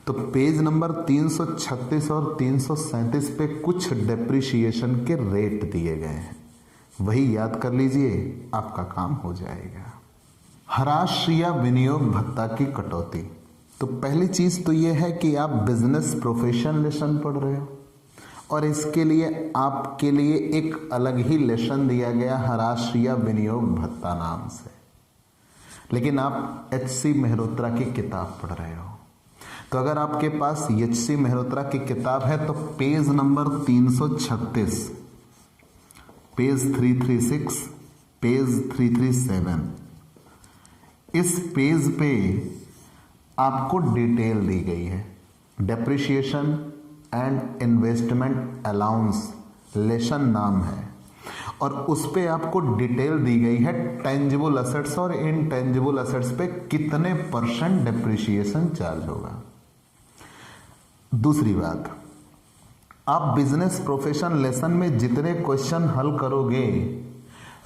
तो पेज नंबर 336 और 337 पे कुछ डेप्रिसिएशन के रेट दिए गए हैं, वही याद कर लीजिए, आपका काम हो जाएगा। ह्रास या विनियोग भत्ता की कटौती। तो पहली चीज तो यह है कि आप बिजनेस प्रोफेशन लेसन पढ़ रहे हो और इसके लिए आपके लिए एक अलग ही लेसन दिया गया ह्रास या विनियोग भत्ता नाम से। लेकिन आप एच.सी. मेहरोत्रा की किताब पढ़ रहे हो, तो अगर आपके पास एच.सी. मेहरोत्रा की किताब है तो पेज नंबर 336, पेज 336, पेज 337, इस पेज पे आपको डिटेल दी गई है। Depreciation and investment allowance lesson नाम है, और उस पे आपको डिटेल दी गई है टेंजिबल असेट्स और इनटेंजिबल असेट्स पे कितने % डेप्रिसिएशन चार्ज होगा। दूसरी बात, आप बिजनेस प्रोफेशन लेसन में जितने क्वेश्चन हल करोगे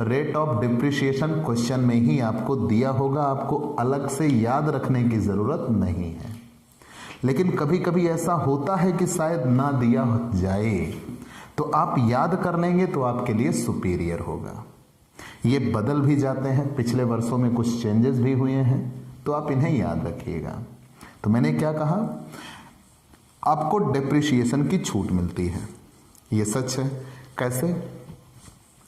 रेट ऑफ डिप्रिसिएशन क्वेश्चन में ही आपको दिया होगा, आपको अलग से याद रखने की ज़रूरत नहीं है। लेकिन कभी कभी ऐसा होता है कि शायद ना दिया जाए, तो आप याद कर लेंगे तो आपके लिए सुपीरियर होगा। ये बदल भी जाते हैं, पिछले वर्षों में कुछ चेंजेस भी हुए हैं, तो आप इन्हें याद रखिएगा। तो मैंने क्या कहा, आपको डेप्रिसिएशन की छूट मिलती है, ये सच है। कैसे?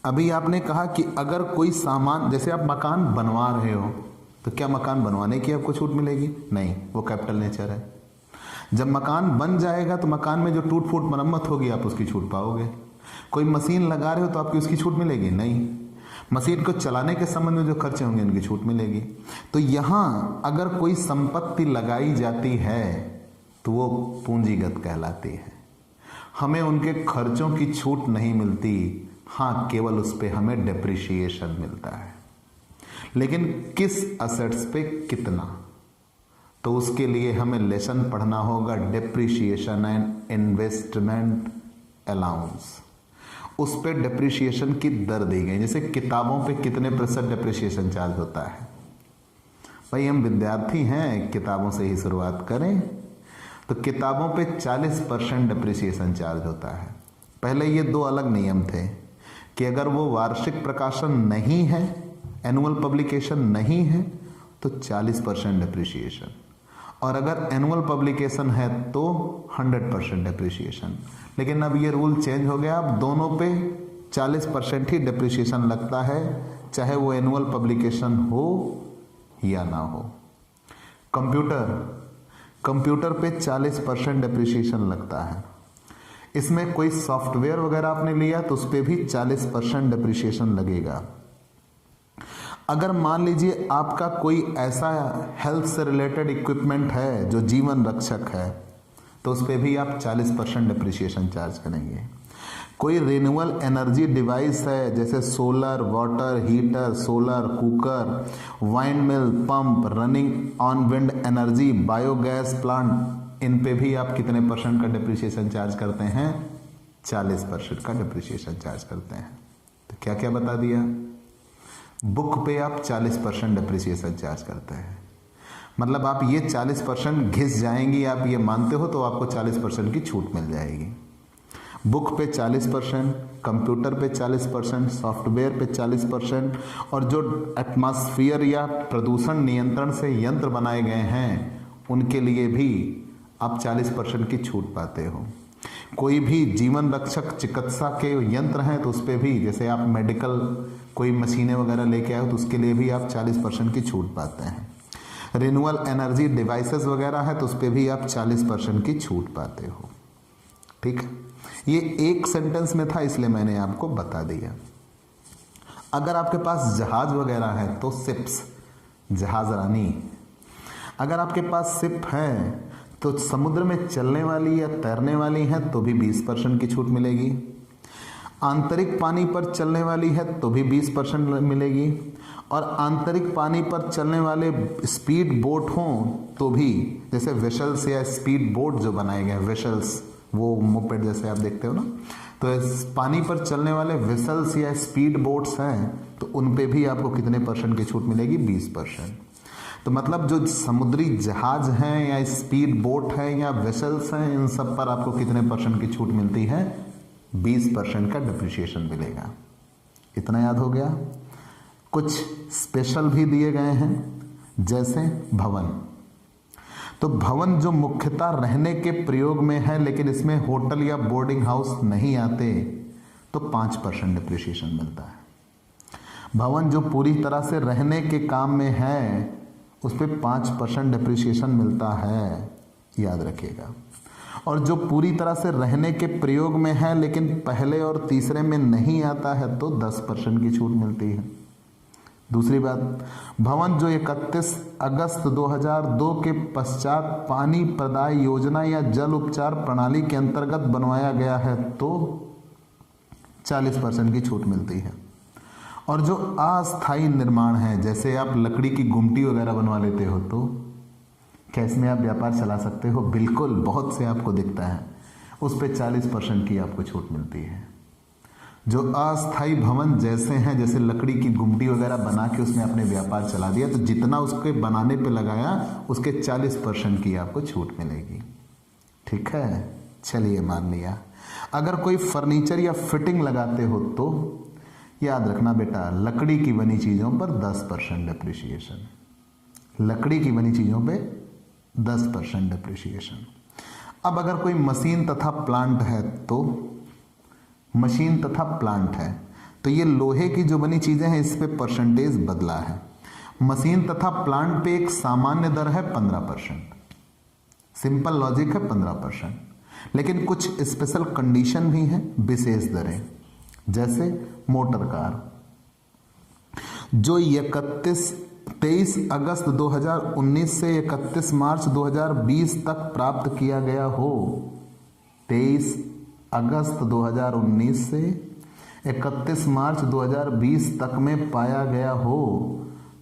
अभी आपने कहा कि अगर कोई सामान, जैसे आप मकान बनवा रहे हो, तो क्या मकान बनवाने की आपको छूट मिलेगी? नहीं, वो कैपिटल नेचर है। जब मकान बन जाएगा तो मकान में जो टूट फूट मरम्मत होगी आप उसकी छूट पाओगे। कोई मशीन लगा रहे हो तो आपकी उसकी छूट मिलेगी? नहीं। मशीन को चलाने के संबंध में जो खर्चे होंगे उनकी छूट मिलेगी। तो यहाँ अगर कोई संपत्ति लगाई जाती है तो वो पूंजीगत कहलाती है, हमें उनके खर्चों की छूट नहीं मिलती, हाँ केवल उस पे हमें डेप्रिसिएशन मिलता है। लेकिन किस असेट्स पे कितना, तो उसके लिए हमें लेसन पढ़ना होगा डेप्रिसिएशन एंड इन्वेस्टमेंट अलाउंस। उस पे डेप्रिसिएशन की दर दी गई, जैसे किताबों पे कितने % डेप्रिसिएशन चार्ज होता है। भाई हम विद्यार्थी हैं, किताबों से ही शुरुआत करें, तो किताबों पे 40% डेप्रिसिएशन चार्ज होता है। पहले ये दो अलग नियम थे कि अगर वो वार्षिक प्रकाशन नहीं है, एनुअल पब्लिकेशन नहीं है, तो 40% डेप्रिसिएशन, और अगर एनुअल पब्लिकेशन है तो 100% डेप्रिसिएशन। लेकिन अब ये रूल चेंज हो गया, अब दोनों पे 40% ही डेप्रिसिएशन लगता है, चाहे वो एनुअल पब्लिकेशन हो या ना हो। कंप्यूटर पे 40% डेप्रिसिएशन लगता है। इसमें कोई सॉफ्टवेयर वगैरह आपने लिया तो उस पर भी 40% डेप्रिसिएशन लगेगा। अगर मान लीजिए आपका कोई ऐसा हेल्थ से रिलेटेड इक्विपमेंट है जो जीवन रक्षक है, तो उस पर भी आप 40% डेप्रिसिएशन चार्ज करेंगे। कोई रिन्यूएबल एनर्जी डिवाइस है, जैसे solar water heater, solar cooker, windmill, pump, running on wind energy, biogas plant, इन पे भी आप कितने % का डेप्रिसिएशन चार्ज करते हैं? 40% का डेप्रिसिएशन चार्ज करते हैं। तो क्या क्या बता दिया? बुक पे आप 40% डेप्रिसिएशन चार्ज करते हैं, मतलब आप ये 40% घिस जाएंगी, आप ये मानते हो, तो आपको 40% की छूट मिल जाएगी। बुक पे 40%, कंप्यूटर पे 40%, सॉफ्टवेयर पे 40%, और जो एटमॉस्फेयर या प्रदूषण नियंत्रण से यंत्र बनाए गए हैं उनके लिए भी आप 40% की छूट पाते हो। कोई भी जीवन रक्षक चिकित्सा के यंत्र हैं तो उस पर भी, जैसे आप मेडिकल कोई मशीनें वगैरह लेके आए हो तो उसके लिए भी आप 40% की छूट पाते हैं। रिन्यूएबल एनर्जी डिवाइसेस वगैरह है तो उस पर भी आप 40% की छूट पाते हो। ठीक है, ये एक सेंटेंस में था इसलिए मैंने आपको बता दिया। अगर आपके पास जहाज वगैरह है तो शिप्स, जहाज रानी, अगर आपके पास शिप है तो समुद्र में चलने वाली या तैरने वाली है तो भी 20% की छूट मिलेगी। आंतरिक पानी पर चलने वाली है तो भी 20% मिलेगी, और आंतरिक पानी पर चलने वाले स्पीड बोट हों तो भी, जैसे वेसल्स या स्पीड बोट जो बनाए गए वेसल्स, वो मोपेड जैसे आप देखते हो ना, तो पानी पर चलने वाले वेसल्स या स्पीड बोट्स हैं तो उन पे भी आपको कितने % की छूट मिलेगी? 20%। तो मतलब जो समुद्री जहाज हैं या स्पीड बोट है या वेसल्स हैं, इन सब पर आपको कितने % की छूट मिलती है? 20% का डेप्रिसिएशन मिलेगा। इतना याद हो गया? कुछ स्पेशल भी दिए गए हैं, जैसे भवन। तो भवन जो मुख्यतः रहने के प्रयोग में है लेकिन इसमें होटल या बोर्डिंग हाउस नहीं आते, तो 5% डेप्रिसिएशन मिलता है। भवन जो पूरी तरह से रहने के काम में है उस पर 5% डेप्रिसिएशन मिलता है, याद रखिएगा। और जो पूरी तरह से रहने के प्रयोग में है लेकिन पहले और तीसरे में नहीं आता है तो 10% की छूट मिलती है। दूसरी बात, भवन जो 31 अगस्त 2002 के पश्चात पानी प्रदाय योजना या जल उपचार प्रणाली के अंतर्गत बनवाया गया है तो 40% की छूट मिलती है। और जो अस्थायी निर्माण है, जैसे आप लकड़ी की गुमटी वगैरह बनवा लेते हो तो क्या इसमें आप व्यापार चला सकते हो? बिल्कुल, बहुत से आपको दिखता है, उस पर 40% की आपको छूट मिलती है। जो अस्थायी भवन जैसे हैं, जैसे लकड़ी की गुमटी वगैरह बना के उसमें अपने व्यापार चला दिया, तो जितना उसके बनाने पे लगाया उसके 40% की आपको छूट मिलेगी। ठीक है, चलिए मान लिया। अगर कोई फर्नीचर या फिटिंग लगाते हो तो याद रखना बेटा, लकड़ी की बनी चीज़ों पर 10% डिप्रिसिएशन, लकड़ी की बनी चीज़ों पे 10% डिप्रिसिएशन। अब अगर कोई मशीन तथा प्लांट है तो मशीन तथा प्लांट है तो ये लोहे की जो बनी चीज़ें हैं इस पे परसेंटेज बदला है। मशीन तथा प्लांट पे एक सामान्य दर है 15%, सिंपल लॉजिक है 15%, लेकिन कुछ स्पेशल कंडीशन भी हैं, विशेष दरें। जैसे मोटर कार जो 23 अगस्त 2019 से 31 मार्च 2020 तक प्राप्त किया गया हो, 23 अगस्त 2019 से 31 मार्च 2020 तक में पाया गया हो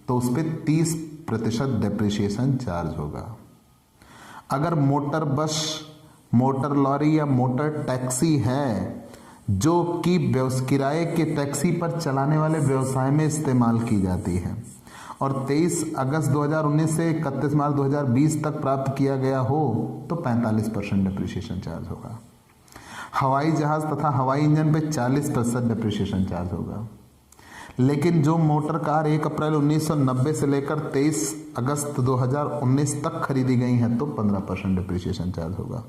तो उस पर 30% डिप्रिसिएशन चार्ज होगा। अगर मोटर बस, मोटर लॉरी या मोटर टैक्सी है जो कि किराए के टैक्सी पर चलाने वाले व्यवसाय में इस्तेमाल की जाती है और 23 अगस्त 2019 से 31 मार्च 2020 तक प्राप्त किया गया हो तो 45% डिप्रिसिएशन चार्ज होगा। हवाई जहाज तथा हवाई इंजन पे 40% डिप्रिसिएशन चार्ज होगा। लेकिन जो मोटर कार 1 अप्रैल 1990 से लेकर 23 अगस्त 2019 तक खरीदी गई हैं तो 15% डिप्रिसिएशन चार्ज होगा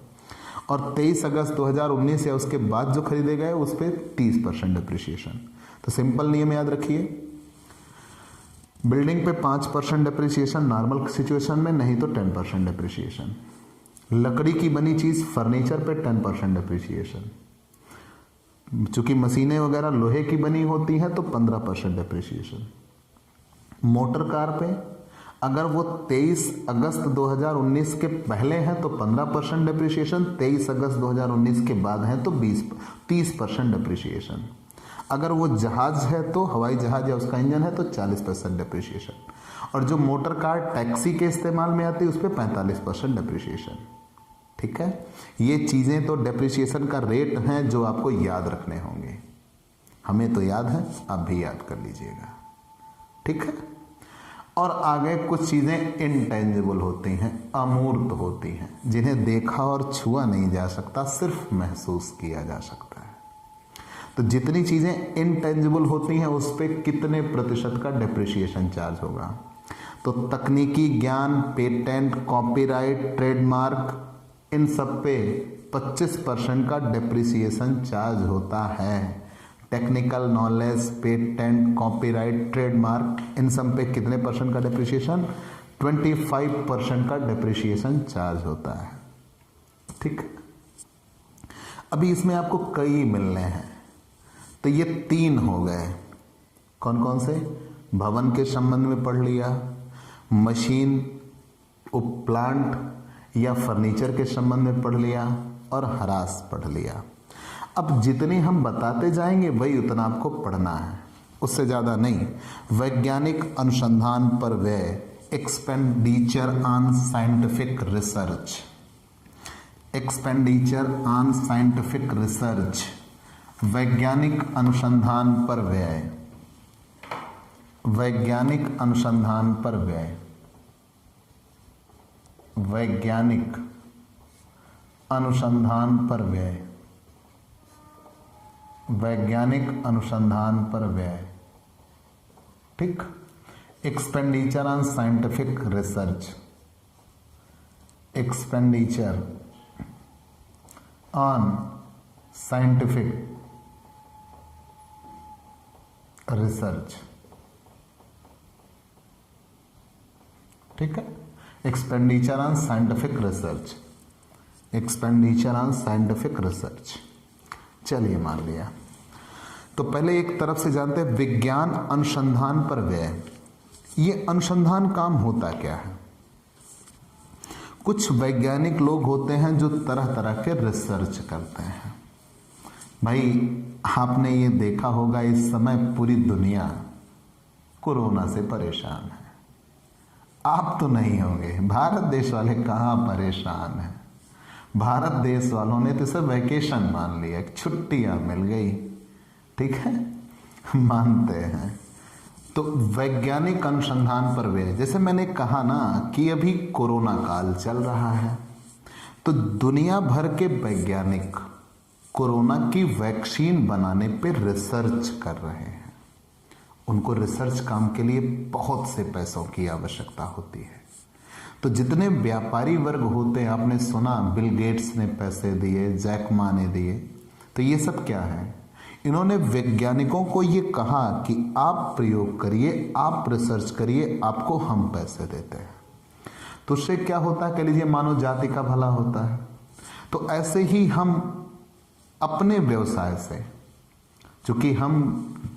और 23 अगस्त 2019 या उसके बाद जो खरीदे गए उस पर 30% डिप्रिसिएशन। तो सिंपल नियम याद रखिए, बिल्डिंग पे 5% डिप्रिसिएशन नॉर्मल सिचुएशन में, नहीं तो 10% डिप्रिसिएशन। लकड़ी की बनी चीज फर्नीचर पे 10% डिप्रिसिएशन। चूंकि मशीनें वगैरह लोहे की बनी होती हैं तो 15% डिप्रिसिएशन। मोटर कार पे अगर वो 23 अगस्त 2019 के पहले हैं तो 15% डिप्रिसिएशन, 23 अगस्त 2019 के बाद हैं तो 30% डिप्रिसिएशन। अगर वो जहाज है तो हवाई जहाज या उसका इंजन है तो 40% डिप्रिसिएशन और जो मोटर कार टैक्सी के इस्तेमाल में आती है उस पर 45% डिप्रिसिएशन। ठीक है, ये चीज़ें तो डिप्रिसिएशन का रेट हैं जो आपको याद रखने होंगे। हमें तो याद है, आप भी याद कर लीजिएगा। ठीक है, और आगे कुछ चीज़ें इनटेंजिबल होती हैं, अमूर्त होती हैं, जिन्हें देखा और छुआ नहीं जा सकता, सिर्फ महसूस किया जा सकता है। तो जितनी चीज़ें इनटेंजिबल होती हैं उस पर कितने प्रतिशत का डिप्रिसिएशन चार्ज होगा? तो तकनीकी ज्ञान, पेटेंट, कॉपीराइट, ट्रेडमार्क, इन सब पे 25% का डिप्रिसिएशन चार्ज होता है। Technical knowledge, patent, copyright, trademark, इन सब पे कितने परसेंट का डिप्रिसिएशन? 25% का डिप्रिसिएशन चार्ज होता है। ठीक, अभी इसमें आपको कई मिलने हैं, तो ये 3 हो गए। कौन कौन से? भवन के संबंध में पढ़ लिया, मशीन, प्लांट या फर्नीचर के संबंध में पढ़ लिया और ह्रास पढ़ लिया। अब जितनी हम बताते जाएंगे वही उतना आपको पढ़ना है, उससे ज़्यादा नहीं। वैज्ञानिक अनुसंधान पर व्यय, expenditure on scientific research, expenditure on scientific research, वैज्ञानिक अनुसंधान पर व्यय, वैज्ञानिक अनुसंधान पर व्यय, वैज्ञानिक अनुसंधान पर व्यय, वैज्ञानिक अनुसंधान पर व्यय। ठीक, expenditure on scientific research, expenditure on scientific research. ठीक है, expenditure on scientific research, expenditure on scientific research. चलिए मान लिया। तो पहले एक तरफ से जानते हैं विज्ञान अनुसंधान पर व्यय। ये अनुसंधान काम होता क्या है? कुछ वैज्ञानिक लोग होते हैं जो तरह तरह के रिसर्च करते हैं, भाई आपने ये देखा होगा, इस समय पूरी दुनिया कोरोना से परेशान है। आप तो नहीं होंगे, भारत देश वाले कहाँ परेशान हैं। भारत देश वालों ने तो सब वैकेशन मान लिया, छुट्टियां मिल गई, ठीक है, मानते हैं। तो वैज्ञानिक अनुसंधान पर वे, जैसे मैंने कहा ना कि अभी कोरोना काल चल रहा है, तो दुनिया भर के वैज्ञानिक कोरोना की वैक्सीन बनाने पे रिसर्च कर रहे हैं। उनको रिसर्च काम के लिए बहुत से पैसों की आवश्यकता होती है। तो जितने व्यापारी वर्ग होते हैं, आपने सुना बिल गेट्स ने पैसे दिए, जैक मा ने दिए, तो ये सब क्या है? इन्होंने वैज्ञानिकों को ये कहा कि आप प्रयोग करिए, आप रिसर्च करिए, आपको हम पैसे देते हैं। तो उससे क्या होता है, कह लीजिए मानव जाति का भला होता है। तो ऐसे ही हम अपने व्यवसाय से, चूंकि हम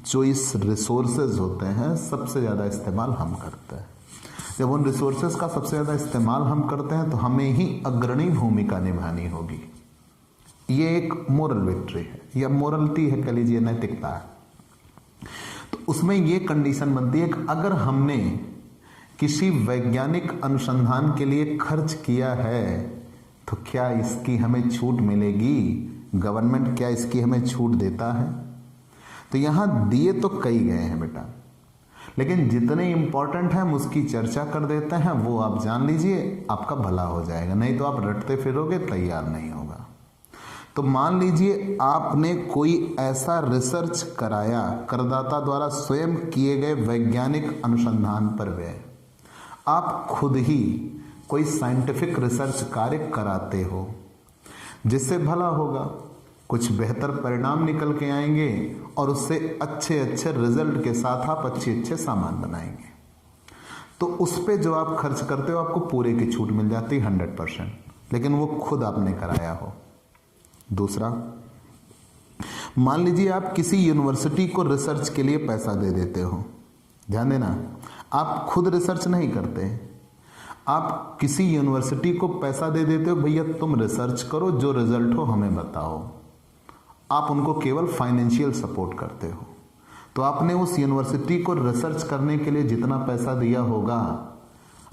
जो इस रिसोर्सेज होते हैं सबसे ज़्यादा इस्तेमाल हम करते हैं, जब उन रिसोर्सेज का सबसे ज़्यादा इस्तेमाल हम करते हैं तो हमें ही अग्रणी भूमिका निभानी होगी। ये एक मोरल विक्ट्री है या मोरलिटी है, कह लीजिए नैतिकता है। तो उसमें ये कंडीशन बनती है कि अगर हमने किसी वैज्ञानिक अनुसंधान के लिए खर्च किया है तो क्या इसकी हमें छूट मिलेगी? गवर्नमेंट क्या इसकी हमें छूट देता है? तो यहां दिए तो कई गए हैं बेटा, लेकिन जितने इंपॉर्टेंट हैं हम उसकी चर्चा कर देते हैं, वो आप जान लीजिए, आपका भला हो जाएगा। नहीं तो आप रटते फिरोगे, तैयार नहीं होगा। तो मान लीजिए आपने कोई ऐसा रिसर्च कराया, करदाता द्वारा स्वयं किए गए वैज्ञानिक अनुसंधान पर व्यय, आप खुद ही कोई साइंटिफिक रिसर्च कार्य कराते हो, जिससे भला होगा, कुछ बेहतर परिणाम निकल के आएंगे और उससे अच्छे अच्छे रिजल्ट के साथ आप अच्छे अच्छे सामान बनाएंगे। तो उस पे जो आप खर्च करते हो आपको पूरे की छूट मिल जाती है 100%, लेकिन वो खुद आपने कराया हो। दूसरा, मान लीजिए आप किसी यूनिवर्सिटी को रिसर्च के लिए पैसा दे देते हो। ध्यान देना, आप खुद रिसर्च नहीं करते, आप किसी यूनिवर्सिटी को पैसा दे देते हो, भैया तुम रिसर्च करो, जो रिजल्ट हो हमें बताओ। आप उनको केवल फाइनेंशियल सपोर्ट करते हो। तो आपने उस यूनिवर्सिटी को रिसर्च करने के लिए जितना पैसा दिया होगा,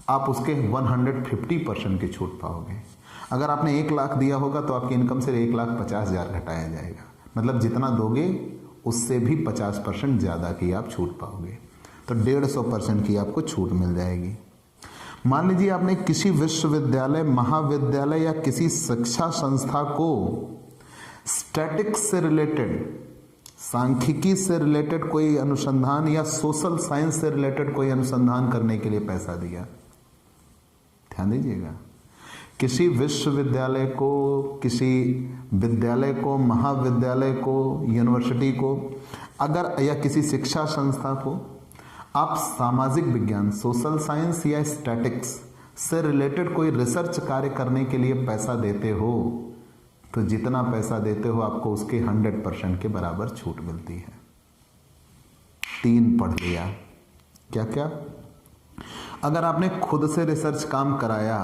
आप उसके 150% की छूट पाओगे। अगर आपने 1 लाख दिया होगा तो आपकी इनकम से 1,50,000 घटाया जाएगा, मतलब जितना दोगे उससे भी 50% ज़्यादा की आप छूट पाओगे। तो 150% की आपको छूट मिल जाएगी। मान लीजिए आपने किसी विश्वविद्यालय, महाविद्यालय या किसी शिक्षा संस्था को स्टैटिक्स से रिलेटेड, सांख्यिकी से रिलेटेड कोई अनुसंधान या सोशल साइंस से रिलेटेड कोई अनुसंधान करने के लिए पैसा दिया। ध्यान दीजिएगा, किसी विश्वविद्यालय को, किसी विद्यालय को, महाविद्यालय को, यूनिवर्सिटी को, अगर या किसी शिक्षा संस्था को आप सामाजिक विज्ञान, सोशल साइंस या स्टैटिक्स से रिलेटेड कोई रिसर्च कार्य करने के लिए पैसा देते हो, तो जितना पैसा देते हो आपको उसके 100% के बराबर छूट मिलती है। 3 पढ़ लिया। क्या क्या? अगर आपने खुद से रिसर्च काम कराया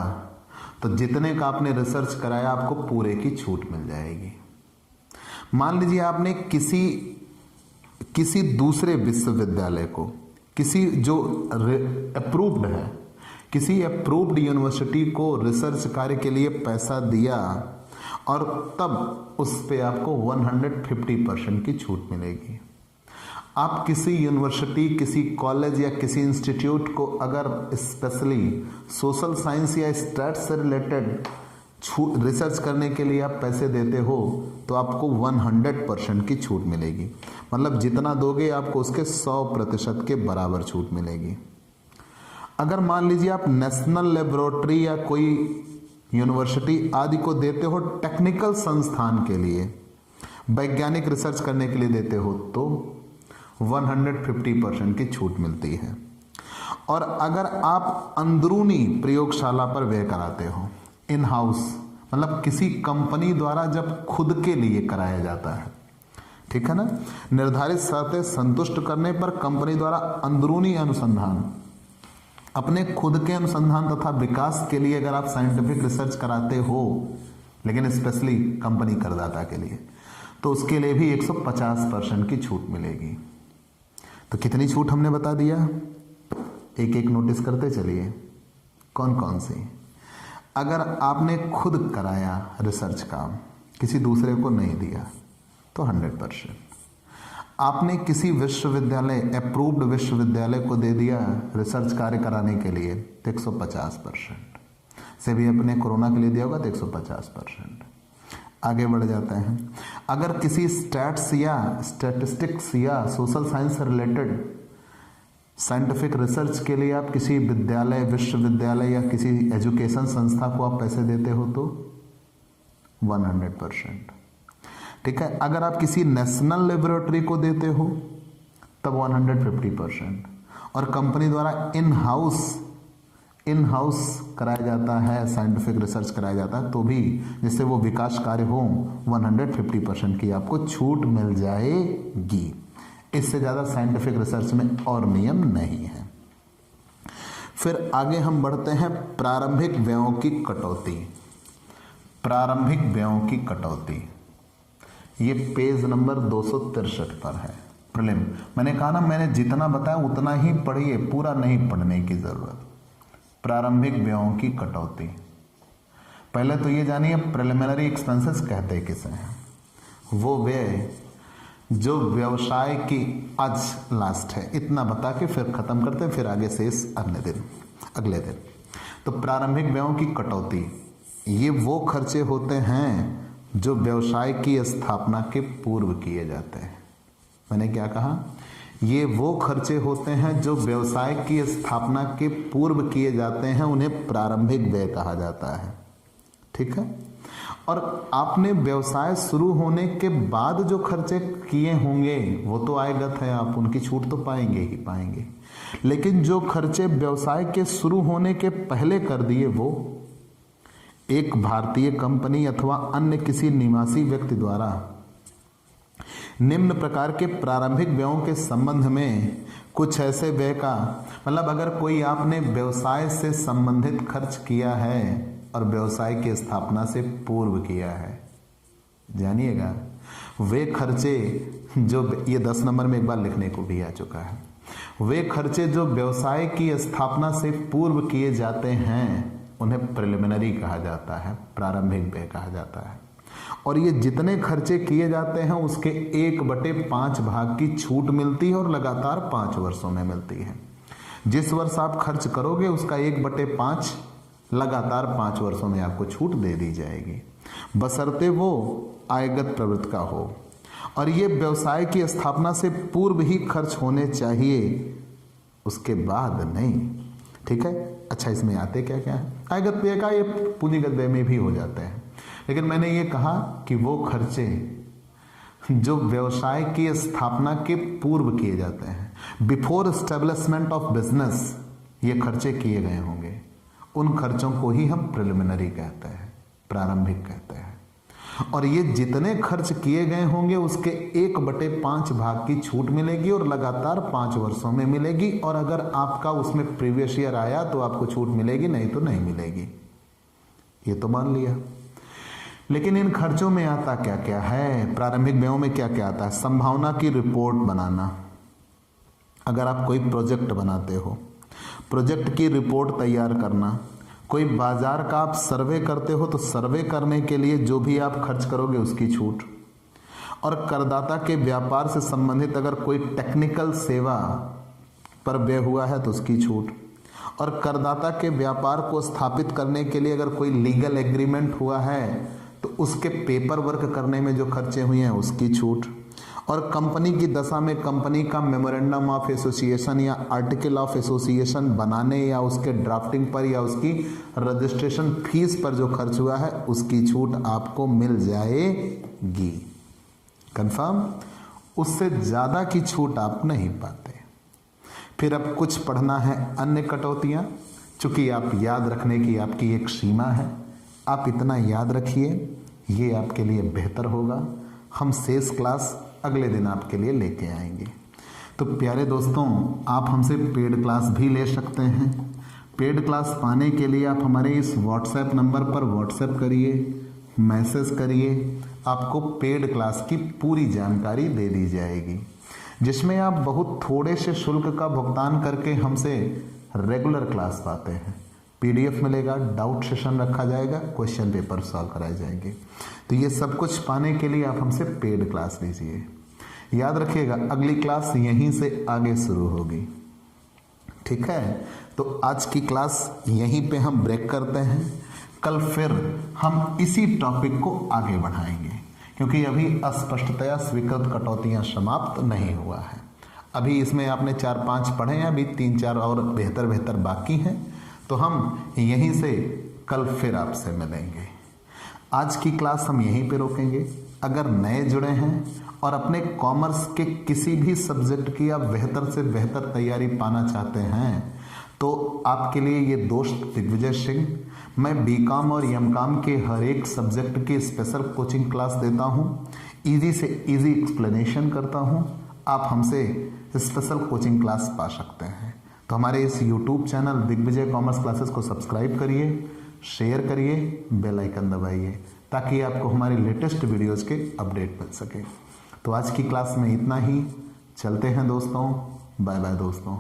तो जितने का आपने रिसर्च कराया आपको पूरे की छूट मिल जाएगी। मान लीजिए आपने किसी दूसरे विश्वविद्यालय को, किसी जो अप्रूव्ड है, किसी अप्रूव्ड यूनिवर्सिटी को रिसर्च कार्य के लिए पैसा दिया और तब उस पे आपको 150% की छूट मिलेगी। आप किसी यूनिवर्सिटी, किसी कॉलेज या किसी इंस्टीट्यूट को अगर स्पेशली सोशल साइंस या स्टैट्स से रिलेटेड रिसर्च करने के लिए आप पैसे देते हो तो आपको 100% की छूट मिलेगी, मतलब जितना दोगे आपको उसके 100% के बराबर छूट मिलेगी। अगर मान लीजिए आप नेशनल लेबोरेटरी या कोई यूनिवर्सिटी आदि को देते हो, टेक्निकल संस्थान के लिए, वैज्ञानिक रिसर्च करने के लिए देते हो, तो 150% की छूट मिलती है। और अगर आप अंदरूनी प्रयोगशाला पर व्यय कराते हो, इन हाउस, मतलब किसी कंपनी द्वारा जब खुद के लिए कराया जाता है, ठीक है ना, निर्धारित शर्तें संतुष्ट करने पर कंपनी द्वारा अंदरूनी अनुसंधान, अपने खुद के अनुसंधान तथा विकास के लिए अगर आप साइंटिफिक रिसर्च कराते हो, लेकिन स्पेशली कंपनी करदाता के लिए, तो उसके लिए भी 150% की छूट मिलेगी। तो कितनी छूट हमने बता दिया, एक एक नोटिस करते चलिए कौन कौन सी। अगर आपने खुद कराया रिसर्च काम, किसी दूसरे को नहीं दिया, तो 100%। आपने किसी विश्वविद्यालय, अप्रूव्ड विश्वविद्यालय को दे दिया रिसर्च कार्य कराने के लिए, तो 150%। से भी अपने कोरोना के लिए दिया होगा तो 150%। आगे बढ़ जाते हैं। अगर किसी स्टैट्स या स्टैटिस्टिक्स या सोशल साइंस से रिलेटेड साइंटिफिक रिसर्च के लिए आप किसी विद्यालय, विश्वविद्यालय या किसी एजुकेशन संस्था को आप पैसे देते हो तो 100%। ठीक है। अगर आप किसी नेशनल लेबोरेटरी को देते हो तब 150%। और कंपनी द्वारा इन हाउस कराया जाता है, साइंटिफिक रिसर्च कराया जाता है, तो भी जिससे वो विकास कार्य हो, 150% की आपको छूट मिल जाएगी। इससे ज़्यादा साइंटिफिक रिसर्च में और नियम नहीं है। फिर आगे हम बढ़ते हैं प्रारंभिक व्ययों की कटौती। प्रारंभिक व्ययों की कटौती, ये पेज नंबर 263 पर है। प्रीलिम मैंने कहा ना, मैंने जितना बताया उतना ही पढ़िए, पूरा नहीं पढ़ने की जरूरत। प्रारंभिक व्ययों की कटौती, पहले तो ये जानिए प्रिलिमिनरी एक्सपेंसेस कहते किसे हैं। वो व्यय जो व्यवसाय की, आज लास्ट है, इतना बता के फिर खत्म करते हैं, फिर आगे से इस अगले दिन। तो प्रारंभिक व्ययों की कटौती, ये वो खर्चे होते हैं जो व्यवसाय की स्थापना के पूर्व किए जाते हैं। मैंने क्या कहा, ये वो खर्चे होते हैं जो व्यवसाय की स्थापना के पूर्व किए जाते हैं, उन्हें प्रारंभिक व्यय कहा जाता है। ठीक है। और आपने व्यवसाय शुरू होने के बाद जो खर्चे किए होंगे वो तो आयगत है, आप उनकी छूट तो पाएंगे ही पाएंगे। लेकिन जो खर्चे व्यवसाय के शुरू होने के पहले कर दिए, वो एक भारतीय कंपनी अथवा अन्य किसी निवासी व्यक्ति द्वारा निम्न प्रकार के प्रारंभिक व्ययों के संबंध में कुछ ऐसे व्यय का, मतलब अगर कोई आपने व्यवसाय से संबंधित खर्च किया है और व्यवसाय की स्थापना से पूर्व किया है, जानिएगा वे खर्चे जो, ये 10 नंबर में एक बार लिखने को भी आ चुका है, वे खर्चे जो व्यवसाय की स्थापना से पूर्व किए जाते हैं उन्हें प्रिलिमिनरी कहा जाता है, प्रारंभिक व्यय कहा जाता है। और ये जितने खर्चे किए जाते हैं उसके 1/5 भाग की छूट मिलती है और लगातार 5 वर्षों में मिलती है। जिस वर्ष आप खर्च करोगे उसका 1/5 लगातार 5 वर्षों में आपको छूट दे दी जाएगी, बशर्ते वो आयगत प्रवृत्ति का हो। और ये व्यवसाय की स्थापना से पूर्व ही खर्च होने चाहिए, उसके बाद नहीं। ठीक है। अच्छा, इसमें आते क्या क्या है, आयगत व्यय का ये पूंजीगत व्यय में भी हो जाते हैं। लेकिन मैंने ये कहा कि वो खर्चे जो व्यवसाय की स्थापना के पूर्व किए जाते हैं, बिफोर एस्टेब्लिशमेंट ऑफ बिजनेस, ये खर्चे किए गए होंगे, उन खर्चों को ही हम प्रिलिमिनरी कहते हैं, प्रारंभिक कहते हैं। और ये जितने खर्च किए गए होंगे उसके 1/5 भाग की छूट मिलेगी और लगातार 5 वर्षों में मिलेगी। और अगर आपका उसमें प्रीवियस ईयर आया तो आपको छूट मिलेगी, नहीं तो नहीं मिलेगी। ये तो मान लिया। लेकिन इन खर्चों में आता क्या क्या है, प्रारंभिक व्ययों में क्या क्या आता है। संभावना की रिपोर्ट बनाना, अगर आप कोई प्रोजेक्ट बनाते हो, प्रोजेक्ट की रिपोर्ट तैयार करना, कोई बाजार का आप सर्वे करते हो तो सर्वे करने के लिए जो भी आप खर्च करोगे उसकी छूट। और करदाता के व्यापार से संबंधित अगर कोई टेक्निकल सेवा पर व्यय हुआ है तो उसकी छूट। और करदाता के व्यापार को स्थापित करने के लिए अगर कोई लीगल एग्रीमेंट हुआ है तो उसके पेपर वर्क करने में जो खर्चे हुए हैं उसकी छूट। और कंपनी की दशा में कंपनी का मेमोरेंडम ऑफ एसोसिएशन या आर्टिकल ऑफ एसोसिएशन बनाने या उसके ड्राफ्टिंग पर या उसकी रजिस्ट्रेशन फीस पर जो खर्च हुआ है उसकी छूट आपको मिल जाएगी। कंफर्म, उससे ज़्यादा की छूट आप नहीं पाते। फिर अब कुछ पढ़ना है अन्य कटौतियाँ, चूँकि आप याद रखने की आपकी एक सीमा है, आप इतना याद रखिए, ये आपके लिए बेहतर होगा। हम शेष क्लास अगले दिन आपके लिए लेके आएंगे। तो प्यारे दोस्तों, आप हमसे पेड क्लास भी ले सकते हैं। पेड क्लास पाने के लिए आप हमारे इस व्हाट्सएप नंबर पर व्हाट्सएप करिए, मैसेज करिए, आपको पेड क्लास की पूरी जानकारी दे दी जाएगी, जिसमें आप बहुत थोड़े से शुल्क का भुगतान करके हमसे रेगुलर क्लास पाते हैं। पीडीएफ मिलेगा, डाउट सेशन रखा जाएगा, क्वेश्चन पेपर सॉल्व कराए जाएंगे। तो ये सब कुछ पाने के लिए आप हमसे पेड क्लास लीजिए। याद रखिएगा, अगली क्लास यहीं से आगे शुरू होगी, ठीक है। तो आज की क्लास यहीं पे हम ब्रेक करते हैं। कल फिर हम इसी टॉपिक को आगे बढ़ाएंगे, क्योंकि अभी अस्पष्टतया स्वीकृत कटौतियां समाप्त नहीं हुआ है। अभी इसमें आपने 4-5 पढ़े हैं, अभी 3-4 और बेहतर बाकी हैं। तो हम यहीं से कल फिर आपसे मिलेंगे। आज की क्लास हम यहीं पे रोकेंगे। अगर नए जुड़े हैं और अपने कॉमर्स के किसी भी सब्जेक्ट की आप बेहतर से बेहतर तैयारी पाना चाहते हैं, तो आपके लिए ये दोस्त दिग्विजय सिंह, मैं बीकॉम और एमकॉम के हर एक सब्जेक्ट की स्पेशल कोचिंग क्लास देता हूँ, इजी से इजी एक्सप्लेनेशन करता हूँ। आप हमसे स्पेशल कोचिंग क्लास पा सकते हैं। तो हमारे इस YouTube channel Digvijay commerce classes को सब्सक्राइब करिए, शेयर करिए, बेल आइकन दबाइए, ताकि आपको हमारी लेटेस्ट वीडियोज़ के अपडेट मिल सके। तो आज की क्लास में इतना ही। चलते हैं दोस्तों, बाय बाय दोस्तों।